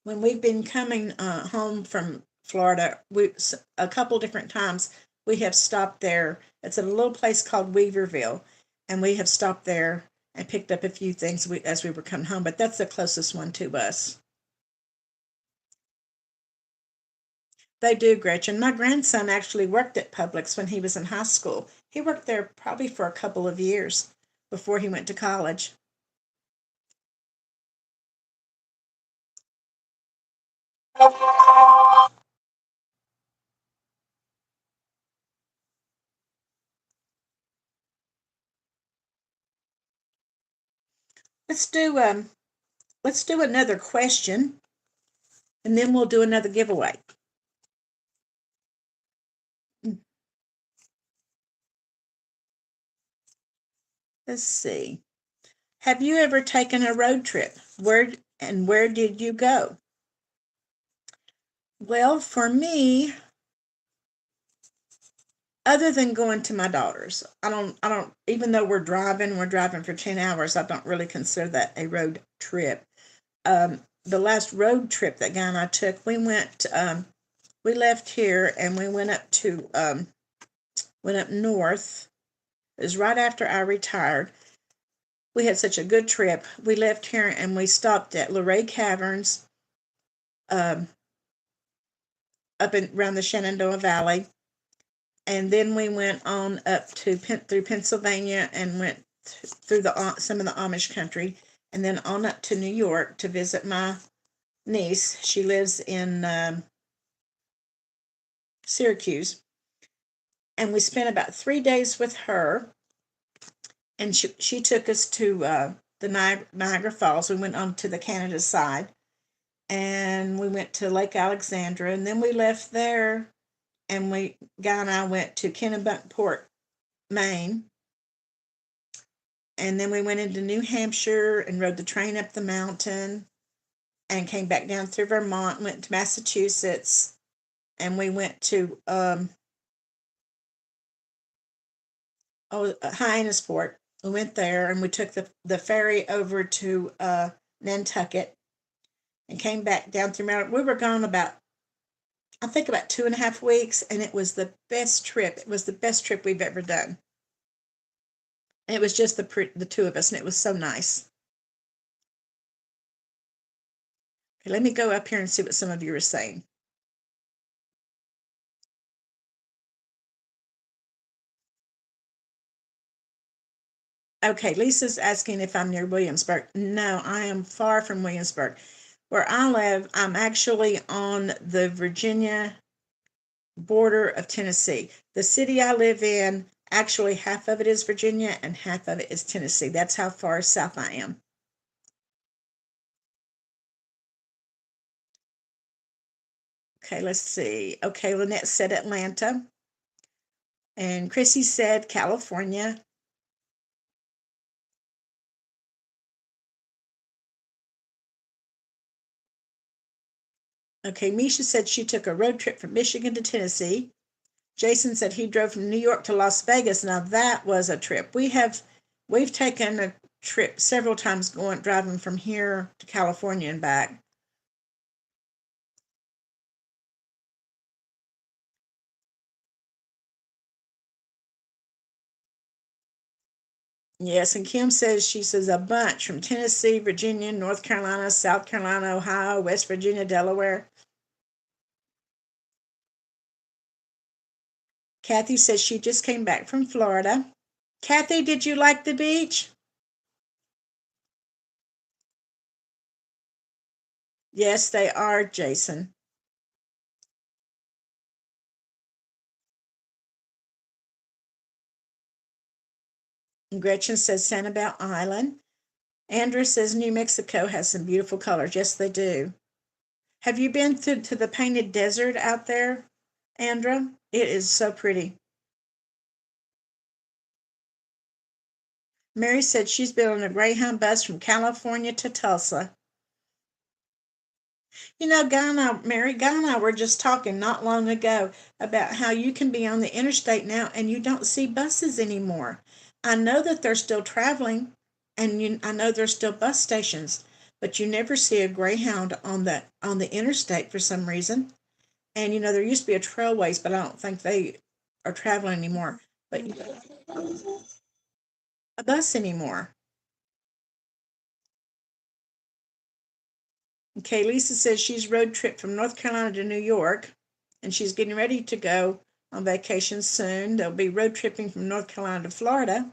When we've been coming home from Florida, a couple different times we have stopped there. It's a little place called Weaverville, and we have stopped there and picked up a few things as we were coming home. But that's the closest one to us. They do, Gretchen. My grandson actually worked at Publix when he was in high school. He worked there probably for a couple of years before he went to college. Let's do um let's do another question, and then we'll do another giveaway. Let's see. Have you ever taken a road trip? Where did you go? Well, for me, other than going to my daughter's, I don't even though we're driving for 10 hours, I don't really consider that a road trip. The last road trip that Guy and I took, we left here and we went up north. It was right after I retired. We had such a good trip. We left here and we stopped at Luray Caverns, um, up in around the Shenandoah Valley, and then we went on up to through Pennsylvania and went through some of the Amish country, and then on up to New York to visit my niece. She lives in Syracuse, and we spent about 3 days with her. And she took us to the Niagara Falls. We went on to the Canada side, and we went to Lake Alexandra, and then we left there, and Guy and I went to Kennebunkport, Maine, and then we went into New Hampshire and rode the train up the mountain, and came back down through Vermont, went to Massachusetts, and we went to Hyannisport. We went there, and we took the ferry over to Nantucket, and came back down through Maryland. We were gone I think about 2.5 weeks, and it was the best trip. It was the best trip we've ever done. And it was just the two of us, and it was so nice. Okay, let me go up here and see what some of you are saying. Okay, Lisa's asking if I'm near Williamsburg. No, I am far from Williamsburg. Where I live, I'm actually on the Virginia border of Tennessee. The city I live in, actually half of it is Virginia and half of it is Tennessee. That's how far south I am. Okay, let's see. Okay, Lynette said Atlanta. And Chrissy said California. Okay, Misha said she took a road trip from Michigan to Tennessee. Jason said he drove from New York to Las Vegas. Now that was a trip. We've taken a trip several times going driving from here to California and back. Yes, and Kim says she says a bunch from Tennessee, Virginia, North Carolina, South Carolina, Ohio, West Virginia, Delaware. Kathy says she just came back from Florida. Kathy, did you like the beach? Yes, they are, Jason. And Gretchen says Sanibel Island. Andrew says New Mexico has some beautiful colors. Yes, they do. Have you been to the painted desert out there, Andra? It is so pretty. Mary said she's been on a Greyhound bus from California to Tulsa. You know, Guy and I were just talking not long ago about how you can be on the interstate now and you don't see buses anymore. I know that they're still traveling and I know there's still bus stations, but you never see a Greyhound on the interstate for some reason. And you know, there used to be a trailways, but I don't think they are traveling anymore. But a bus anymore. Okay, Lisa says she's road trip from North Carolina to New York, and she's getting ready to go on vacation soon. They'll be road tripping from North Carolina to Florida.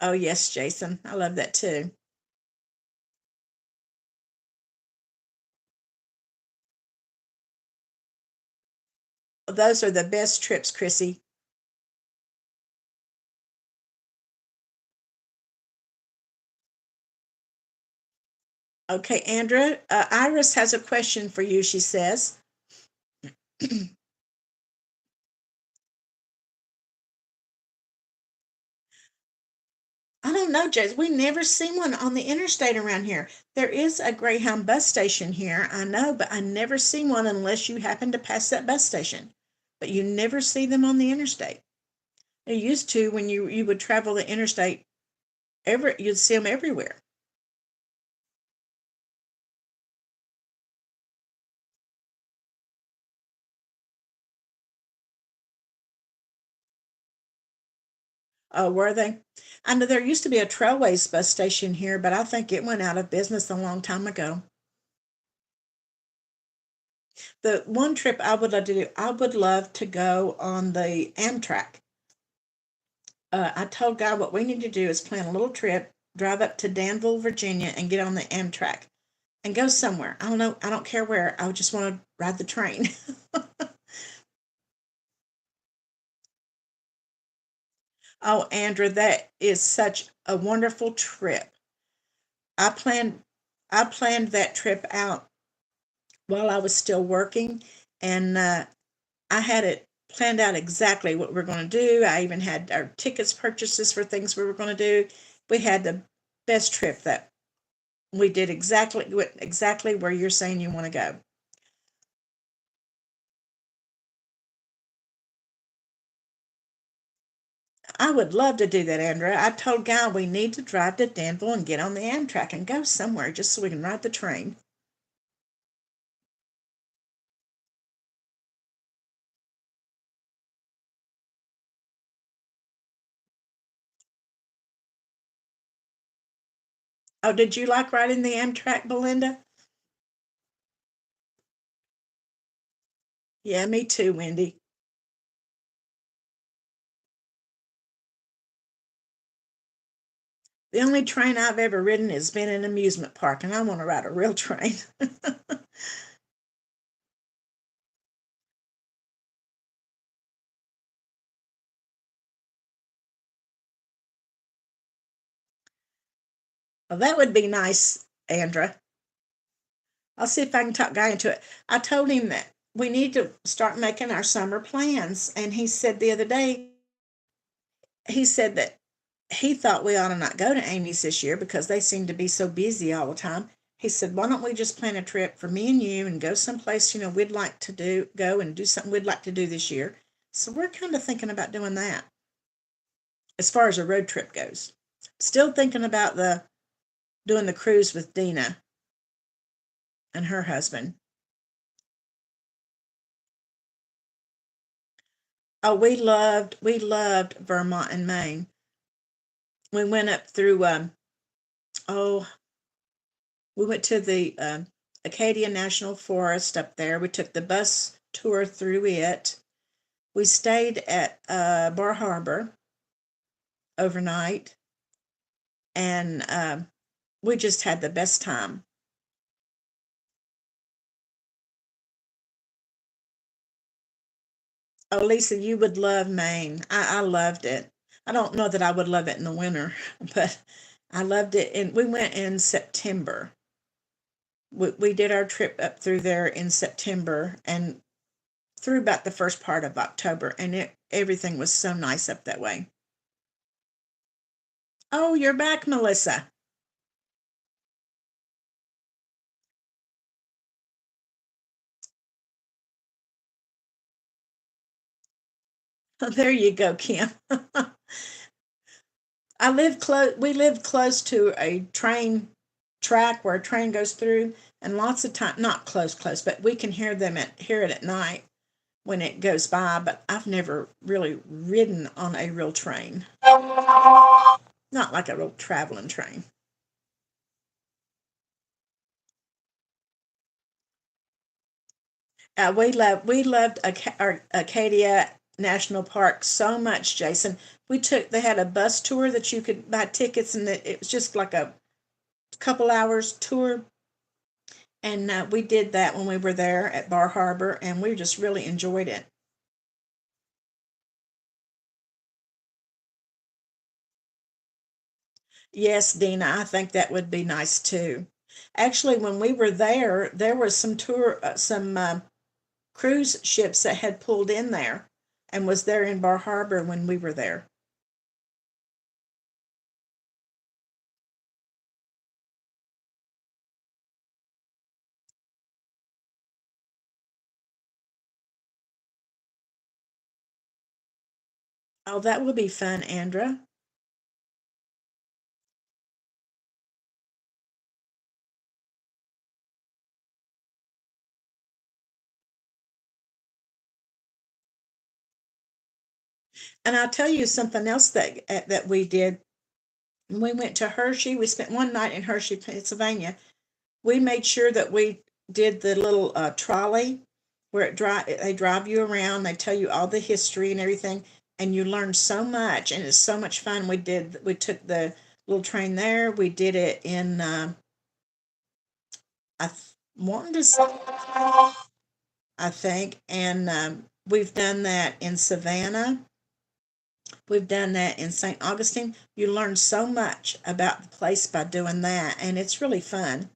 Oh, yes, Jason. I love that too. Those are the best trips, Chrissy. Okay, Andrea, Iris has a question for you, she says. I don't know, Jason. We never see one on the interstate around here. There is a Greyhound bus station here, I know, but I never see one unless you happen to pass that bus station. But you never see them on the interstate. They used to when you would travel the interstate, you'd see them everywhere. Oh, were they? I know there used to be a Trailways bus station here, but I think it went out of business a long time ago. The one trip I would love to do, I would love to go on the Amtrak. I told God what we need to do is plan a little trip, drive up to Danville, Virginia, and get on the Amtrak and go somewhere. I don't know. I don't care where. I just want to ride the train. Oh, Andrew, that is such a wonderful trip. I planned I planned that trip out while I was still working, and I had it planned out exactly what we are going to do. I even had our tickets purchases for things we were going to do. We had the best trip that we did exactly where you're saying you want to go. I would love to do that, Andrea. I told Guy we need to drive to Danville and get on the Amtrak and go somewhere just so we can ride the train. Oh, did you like riding the Amtrak, Belinda? Yeah, me too, Wendy. The only train I've ever ridden has been an amusement park, and I want to ride a real train. Well, that would be nice, Andra. I'll see if I can talk Guy into it. I told him that we need to start making our summer plans. And he said the other day, he said that he thought we ought to not go to Amy's this year because they seem to be so busy all the time. He said, why don't we just plan a trip for me and you and go someplace, we'd like to go and do something we'd like to do this year. So we're kind of thinking about doing that as far as a road trip goes. Still thinking about doing the cruise with Dina and her husband. Oh, we loved Vermont and Maine. We went up through oh, we went to the Acadia National Forest up there. We took the bus tour through it. We stayed at Bar Harbor overnight, and we just had the best time. Oh, Lisa, you would love Maine. I loved it. I don't know that I would love it in the winter, but I loved it. And we went in September. We did our trip up through there in September and through about the first part of October, and everything was so nice up that way. Oh, you're back, Melissa. Oh, there you go, Kim. We live close to a train track where a train goes through, and lots of time, not close, but we can hear it at night when it goes by. But I've never really ridden on a real train, not like a real traveling train. We loved Acadia National Park so much, Jason. They had a bus tour that you could buy tickets, and it was just like a couple hours tour. And we did that when we were there at Bar Harbor, and we just really enjoyed it. Yes, Dina, I think that would be nice too. Actually, when we were there, there was some cruise ships that had pulled in there and was there in Bar Harbor when we were there. Oh, that will be fun, Andra. And I'll tell you something else that we did. When we went to Hershey. We spent one night in Hershey, Pennsylvania. We made sure that we did the little trolley where they drive you around. They tell you all the history and everything, and you learn so much, and it's so much fun. We took the little train there. We did it in I wanted to say, I think, and we've done that in Savannah. We've done that in St. Augustine. You learn so much about the place by doing that, and it's really fun.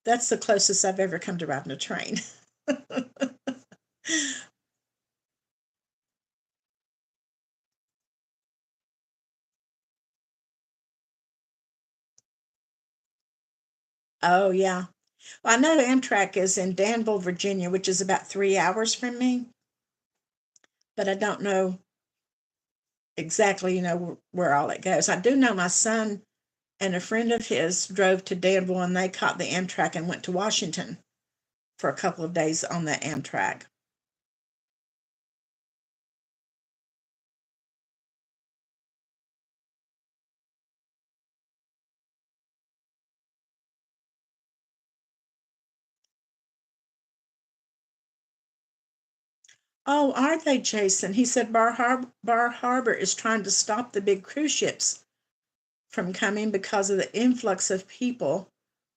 That's the closest I've ever come to riding a train. Oh, yeah. Well, I know Amtrak is in Danville, Virginia, which is about 3 hours from me, but I don't know exactly, where all it goes. I do know my son and a friend of his drove to Danville and they caught the Amtrak and went to Washington for a couple of days on the Amtrak. Oh, are they, Jason? He said Bar Harbor is trying to stop the big cruise ships from coming because of the influx of people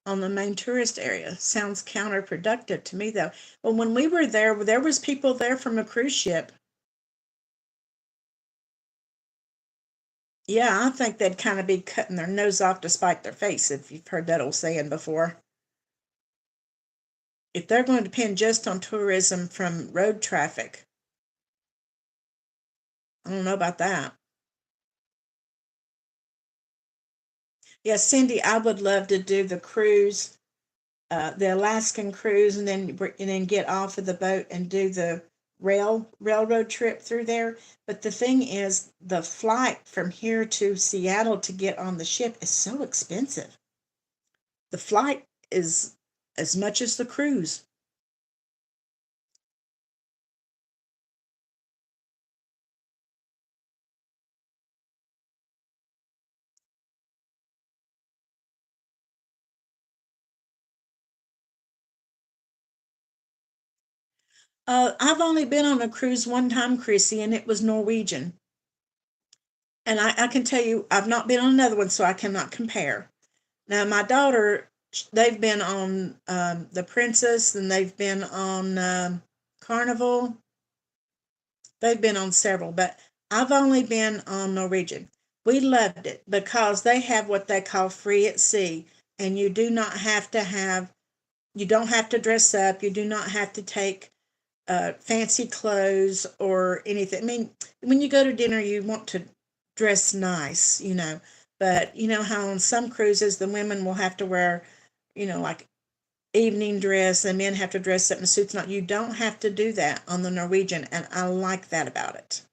on the main tourist area. Sounds counterproductive to me, though. Well, when we were there was people there from a cruise ship. Yeah, I think they'd kind of be cutting their nose off to spite their face, if you've heard that old saying before. If they're going to depend just on tourism from road traffic, I don't know about that. Yeah, Cindy, I would love to do the cruise, the Alaskan cruise, and then get off of the boat and do the railroad trip through there. But the thing is, the flight from here to Seattle to get on the ship is so expensive. The flight is as much as the cruise. I've only been on a cruise one time, Chrissy, and it was Norwegian. And I can tell you, I've not been on another one, so I cannot compare. Now, my daughter, they've been on the Princess, and they've been on Carnival. They've been on several, but I've only been on Norwegian. We loved it because they have what they call free at sea, and you don't have to dress up. You do not have to take fancy clothes or anything. I mean, when you go to dinner, you want to dress nice. But you know how on some cruises the women will have to wear, like evening dress, and men have to dress up in suits. Not you don't have to do that on the Norwegian, and I like that about it.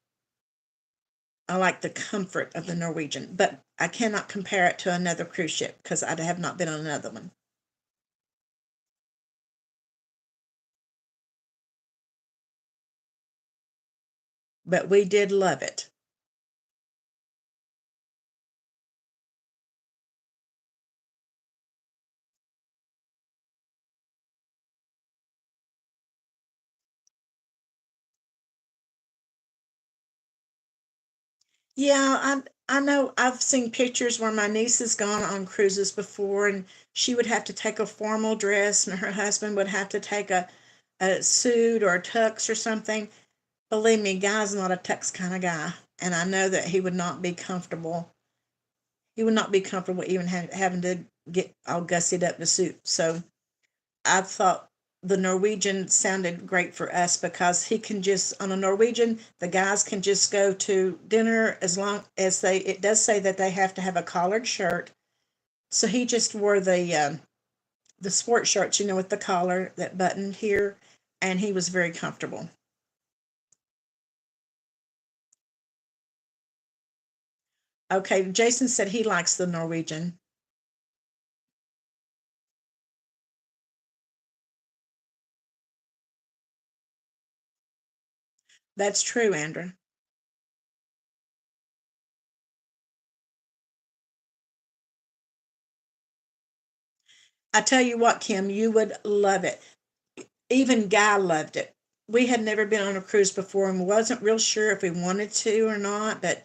I like the comfort of the Norwegian, but I cannot compare it to another cruise ship because I have not been on another one. But we did love it. Yeah, I know I've seen pictures where my niece has gone on cruises before, and she would have to take a formal dress and her husband would have to take a suit or a tux or something. Believe me, guy's not a tux kind of guy, and I know that he would not be comfortable. He would not be comfortable even having to get all gussied up in a suit. So I thought the Norwegian sounded great for us because he can just on a Norwegian, the guys can just go to dinner as long as it does say that they have to have a collared shirt. So he just wore the sports shirts, with the collar that buttoned here, and he was very comfortable. Okay, Jason said he likes the Norwegian. That's true, Andrew. I tell you what, Kim, you would love it. Even Guy loved it. We had never been on a cruise before and wasn't real sure if we wanted to or not, but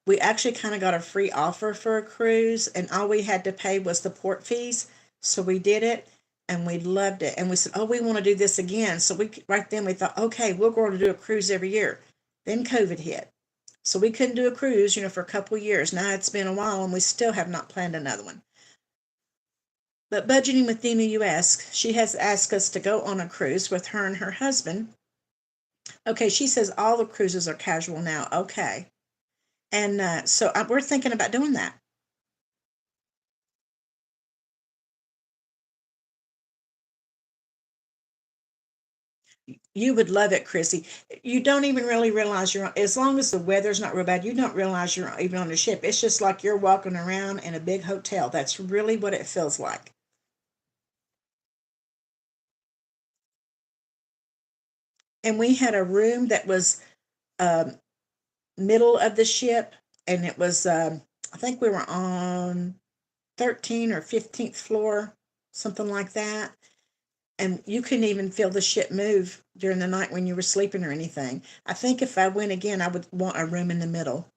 we actually kind of got a free offer for a cruise, and all we had to pay was the port fees. So we did it, and we loved it. And we said, "Oh, we want to do this again." So we right then we thought, "Okay, we'll go to do a cruise every year." Then COVID hit, so we couldn't do a cruise, for a couple of years. Now it's been a while, and we still have not planned another one. But budgeting with Dina, you ask, she has asked us to go on a cruise with her and her husband. Okay, she says all the cruises are casual now. Okay. And we're thinking about doing that. You would love it, Chrissy. You don't even really realize as long as the weather's not real bad, you don't realize you're even on a ship. It's just like you're walking around in a big hotel. That's really what it feels like. And we had a room that was um, middle of the ship, and it was, I think we were on 13th or 15th floor, something like that. And you couldn't even feel the ship move during the night when you were sleeping or anything. I think if I went again, I would want a room in the middle.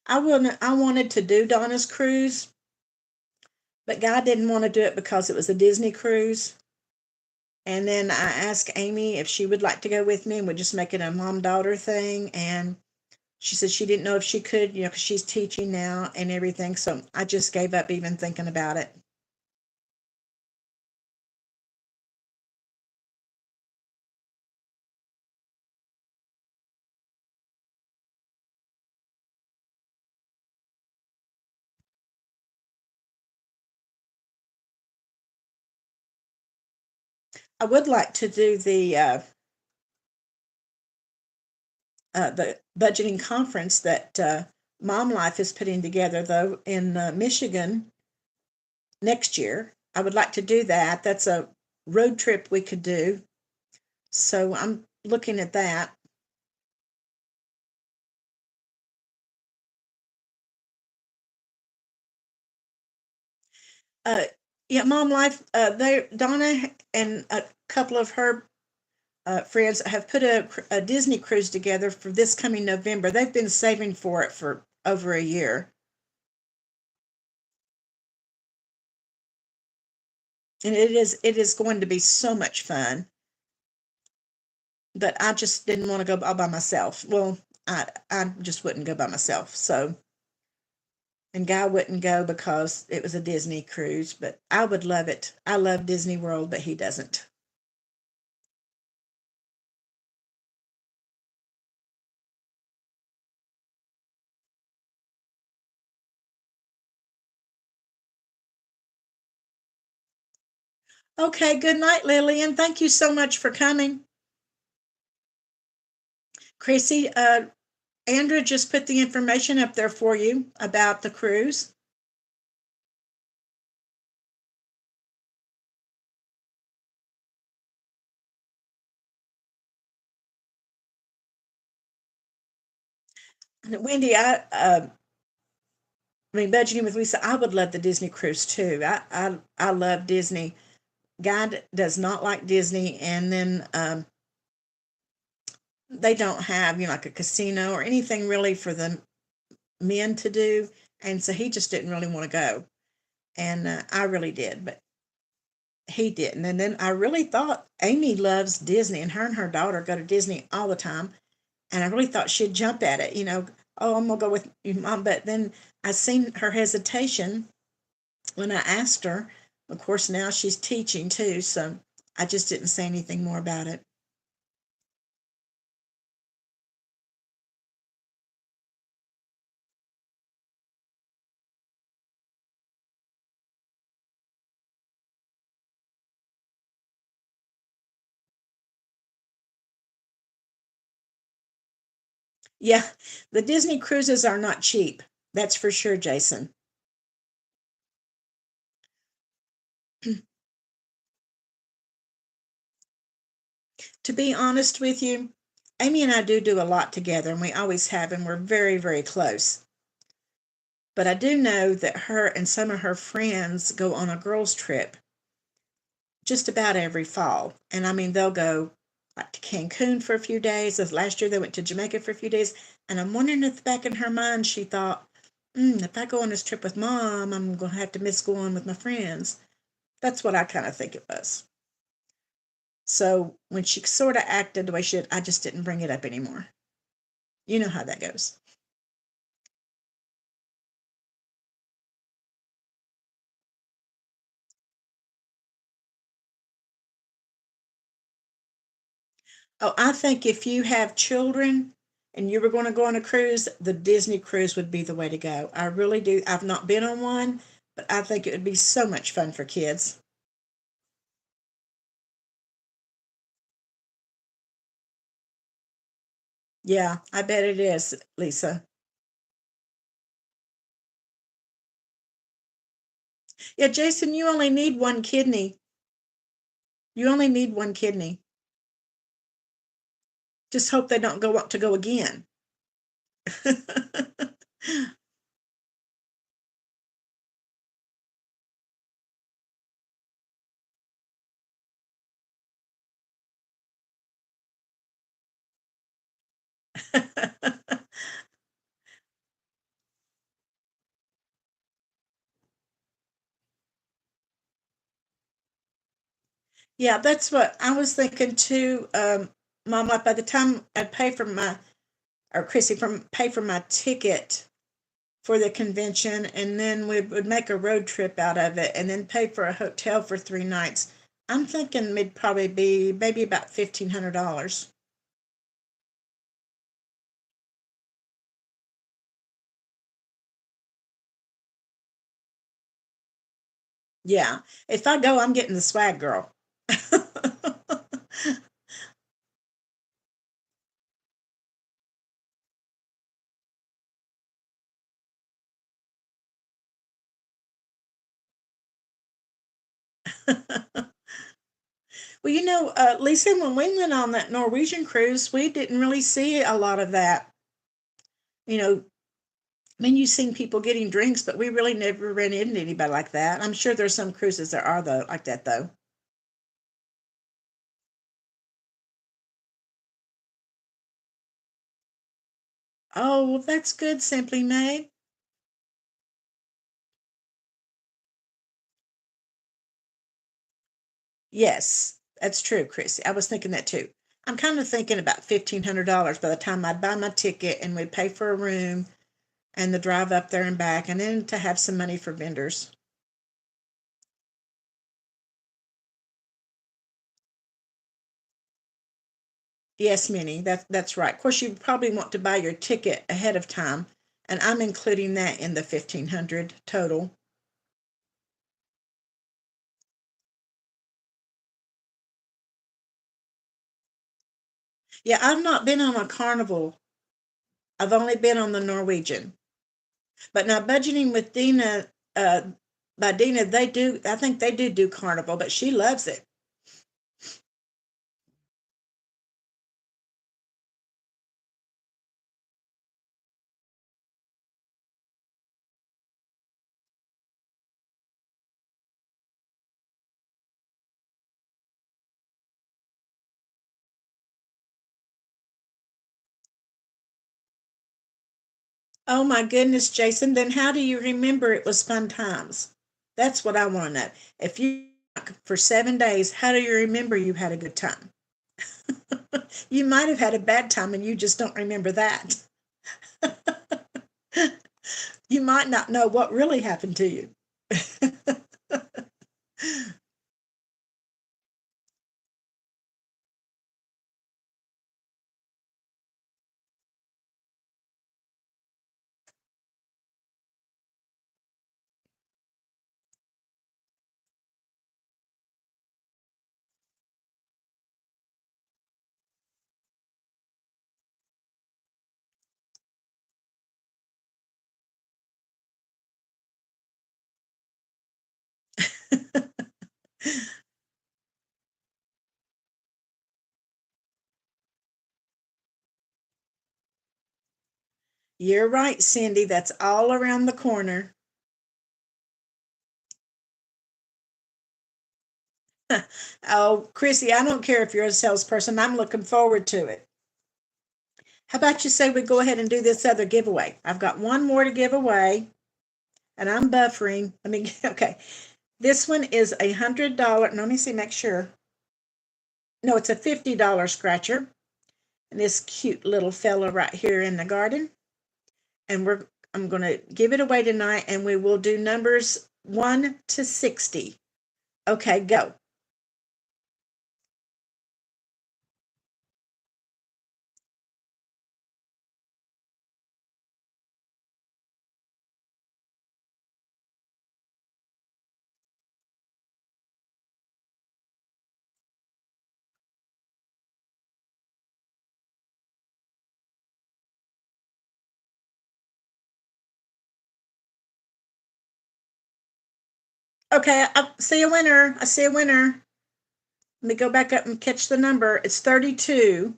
I wanted to do Donna's cruise, but God didn't want to do it because it was a Disney cruise. And then I asked Amy if she would like to go with me and we'd just make it a mom daughter thing. And she said she didn't know if she could, because she's teaching now and everything. So I just gave up even thinking about it. I would like to do the budgeting conference that Mom Life is putting together, though, in Michigan next year. I would like to do that. That's a road trip we could do. So I'm looking at that. Uh, yeah, Mom Life. They Donna and a couple of her friends have put a Disney cruise together for this coming November. They've been saving for it for over a year, and it is going to be so much fun. But I just didn't want to go all by myself. Well, I just wouldn't go by myself. So, and Guy wouldn't go because it was a Disney cruise. But I would love it. I love Disney World, but he doesn't. Okay. Good night, Lillian. Thank you so much for coming, Chrissy. Andrew just put the information up there for you about the cruise. Wendy, I mean, budgeting with Lisa, I would love the Disney cruise too. I love Disney. Guy does not like Disney, and then they don't have like a casino or anything really for the men to do, and so he just didn't really want to go, and I really did, but he didn't. And then I really thought Amy loves Disney, and her daughter go to Disney all the time, and I really thought she'd jump at it. Oh, I'm gonna go with you, Mom. But then I seen her hesitation when I asked her. Of course, now she's teaching too, so I just didn't say anything more about it. Yeah, the Disney cruises are not cheap. That's for sure, Jason. To be honest with you, Amy and I do a lot together, and we always have, and we're very, very close. But I do know that her and some of her friends go on a girls' trip just about every fall. And I mean, they'll go like to Cancun for a few days. As last year, they went to Jamaica for a few days. And I'm wondering if back in her mind she thought, if I go on this trip with Mom, I'm going to have to miss going with my friends. That's what I kind of think it was. So when she sort of acted the way she did, I just didn't bring it up anymore. You know how that goes. Oh, I think if you have children and you were going to go on a cruise, the Disney cruise would be the way to go. I really do. I've not been on one, but I think it would be so much fun for kids. Yeah, I bet it is, Lisa. Yeah, Jason, you only need one kidney. You only need one kidney. Just hope they don't go want to go again. Yeah, that's what I was thinking too. Mom, like by the time I'd pay for my, or Chrissy, from pay for my ticket for the convention, and then we would make a road trip out of it, and then pay for a hotel for 3 nights. I'm thinking it'd probably be maybe about $1,500. Yeah, if I go, I'm getting the swag girl. Well, Lisa, when we went on that Norwegian cruise, we didn't really see a lot of that. You know, I mean, you've seen people getting drinks, but we really never ran into anybody like that. I'm sure there's some cruises that are though like that though. Oh, well, that's good, Simply Made. Yes, that's true, Chrissy. I was thinking that too. I'm kind of thinking about $1,500 by the time I'd buy my ticket and we'd pay for a room and the drive up there and back, and then to have some money for vendors. Yes, Minnie, that's right. Of course, you probably want to buy your ticket ahead of time, and I'm including that in the 1,500 total. Yeah, I've not been on a carnival. I've only been on the Norwegian. But now budgeting with Dina, by Dina, they do. I think they do carnival, but she loves it. Oh my goodness, Jason! Then how do you remember it was fun times? That's what I want to know. If you for 7 days, how do you remember you had a good time? You might have had a bad time and you just don't remember that. You might not know what really happened to you. You're right, Cindy. That's all around the corner. Oh, Chrissy, I don't care if you're a salesperson. I'm looking forward to it. How about you say we go ahead and do this other giveaway? I've got one more to give away, and I'm buffering. Let me, okay. This one is $100. Let me see, make sure. No, it's a $50 scratcher. And this cute little fella right here in the garden. And I'm going to give it away tonight, and we will do numbers 1 to 60. Okay, go. Okay, I see a winner. I see a winner. Let me go back up and catch the number. It's 32.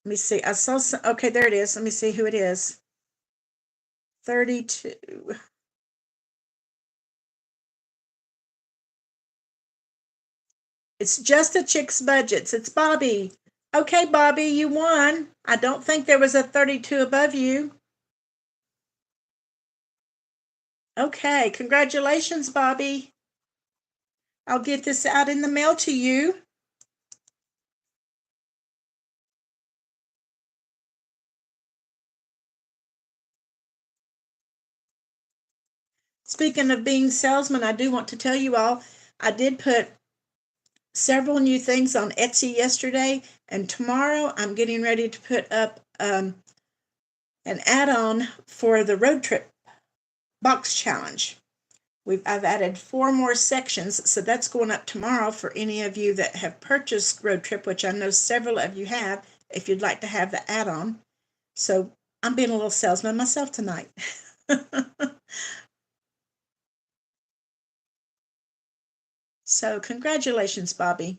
Let me see. I saw some. Okay, there it is. Let me see who it is. 32. It's just a chick's budgets. It's Bobby. Okay, Bobby, you won. I don't think there was a 32 above you. Okay, congratulations, Bobby. I'll get this out in the mail to you. Speaking of being salesman, I do want to tell you all, I did put several new things on Etsy yesterday, and tomorrow I'm getting ready to put up an add-on for the road trip box challenge. I've added 4 more sections, so that's going up tomorrow for any of you that have purchased Road Trip, which I know several of you have, if you'd like to have the add-on. So I'm being a little salesman myself tonight. So congratulations, Bobby.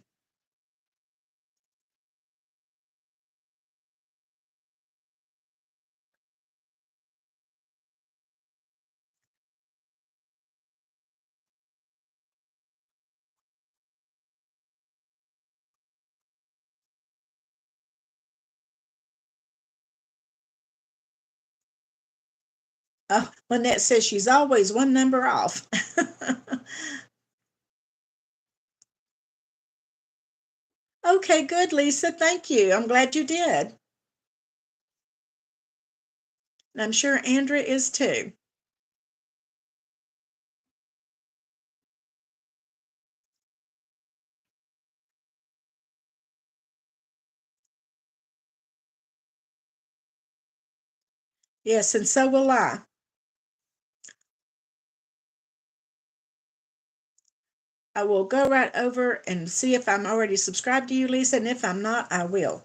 Oh, Lynette says she's always one number off. Okay, good, Lisa. Thank you. I'm glad you did. And I'm sure Andrea is too. Yes, and so will I. I will go right over and see if I'm already subscribed to you, Lisa, and if I'm not, I will.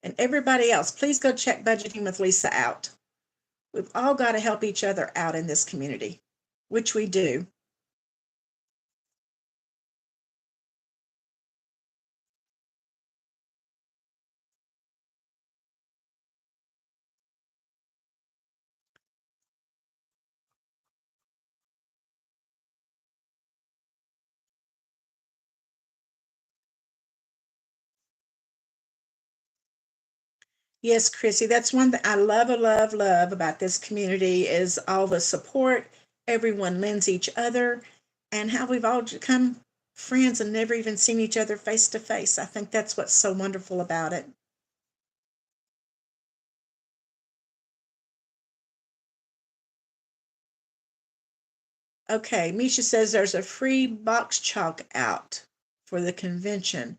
And everybody else, please go check Budgeting with Lisa out. We've all got to help each other out in this community, which we do. Yes, Chrissy, that's one thing I love about this community is all the support. Everyone lends each other and how we've all become friends and never even seen each other face to face. I think that's what's so wonderful about it. Okay, Misha says there's a free box chalk out for the convention.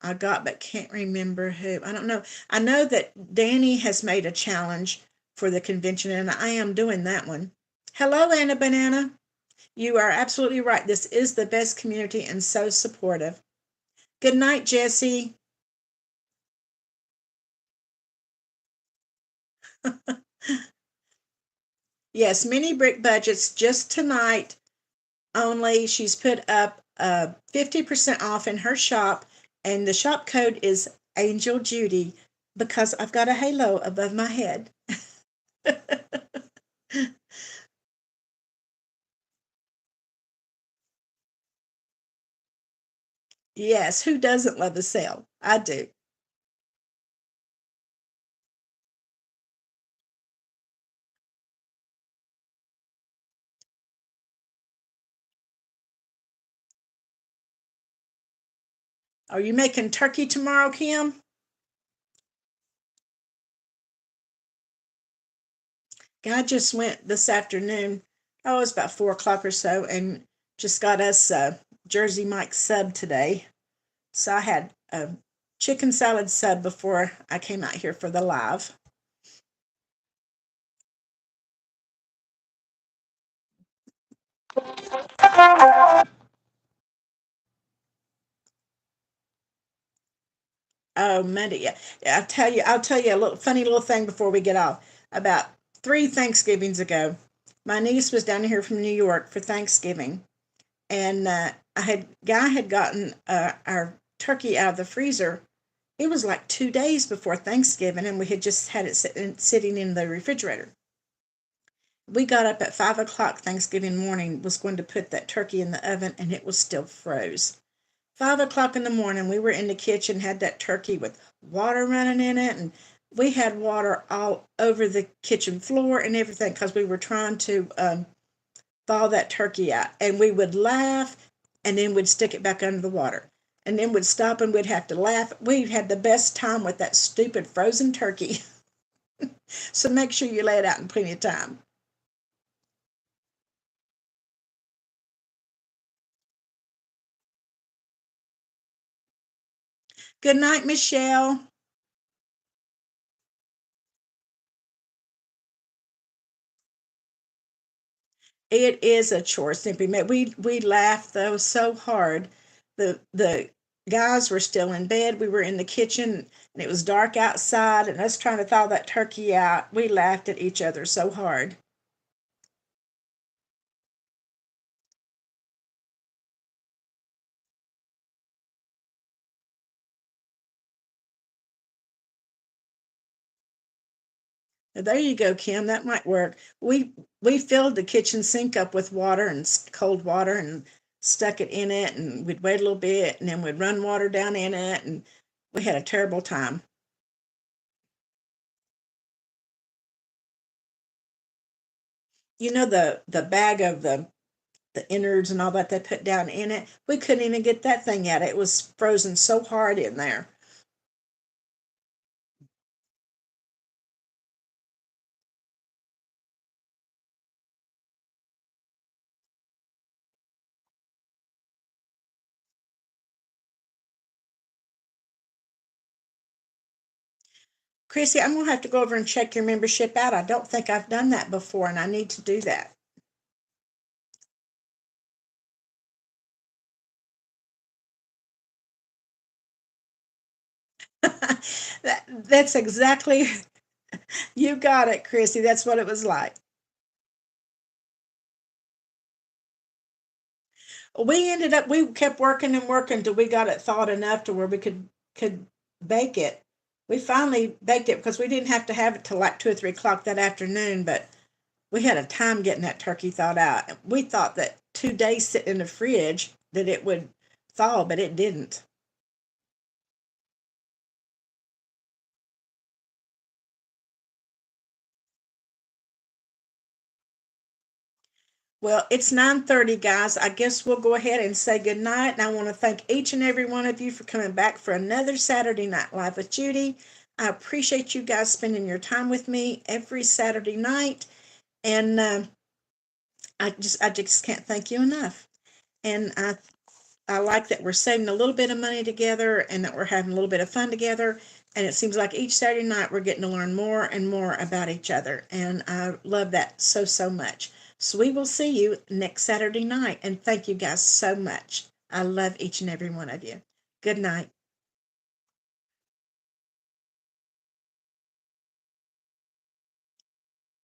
I got, but can't remember who. I don't know. I know that Danny has made a challenge for the convention, and I am doing that one. Hello, Anna Banana. You are absolutely right. This is the best community and so supportive. Good night, Jesse. Yes, mini brick budgets just tonight only. She's put up 50% off in her shop, and the shop code is Angel Judy because I've got a halo above my head. Yes, who doesn't love a sale? I do. Are you making turkey tomorrow, Kim? I just went this afternoon. Oh, it was about 4 o'clock or so, and just got us Jersey Mike's sub today. So I had a chicken salad sub before I came out here for the live. Oh, Monday. Yeah, yeah, I'll tell you a little funny little thing before we get off. About 3 Thanksgivings ago, my niece was down here from New York for Thanksgiving, and guy had gotten our turkey out of the freezer. It was like 2 days before Thanksgiving, and we had just had it sitting in the refrigerator. We got up at 5 o'clock Thanksgiving morning, was going to put that turkey in the oven, and it was still froze. 5 o'clock in the morning, we were in the kitchen, had that turkey with water running in it, and we had water all over the kitchen floor and everything because we were trying to thaw that turkey out. And we would laugh. and then we'd stick it back under the water. And then we'd stop and we'd have to laugh. We had the best time with that stupid frozen turkey. So make sure you lay it out in plenty of time. Good night, Michelle. It is a chore, simply. We laughed though so hard. The guys were still in bed. We were in the kitchen, and it was dark outside, and us trying to thaw that turkey out. We laughed at each other so hard. There you go, Kim. That might work. We filled the kitchen sink up with water and cold water and stuck it in it, and we'd wait a little bit, and then we'd run water down in it, and we had a terrible time. You know the bag of the innards and all that they put down in it. We couldn't even get that thing out. It was frozen so hard in there. Chrissy, I'm gonna have to go over and check your membership out. I don't think I've done that before, and I need to do that. That's exactly, you got it, Chrissy. That's what it was like. We kept working and working till we got it thawed enough to where we could bake it. We finally baked it because we didn't have to have it till like 2 or 3 o'clock that afternoon, but we had a time getting that turkey thawed out. We thought that 2 days sitting in the fridge that it would thaw, but it didn't. Well, it's 9:30, guys. I guess we'll go ahead and say good night. And I want to thank each and every one of you for coming back for another Saturday Night Live with Judy. I appreciate you guys spending your time with me every Saturday night, and I just can't thank you enough. And I like that we're saving a little bit of money together and that we're having a little bit of fun together. And it seems like each Saturday night we're getting to learn more and more about each other. And I love that so, so much. So we will see you next Saturday night. And thank you guys so much. I love each and every one of you. Good night.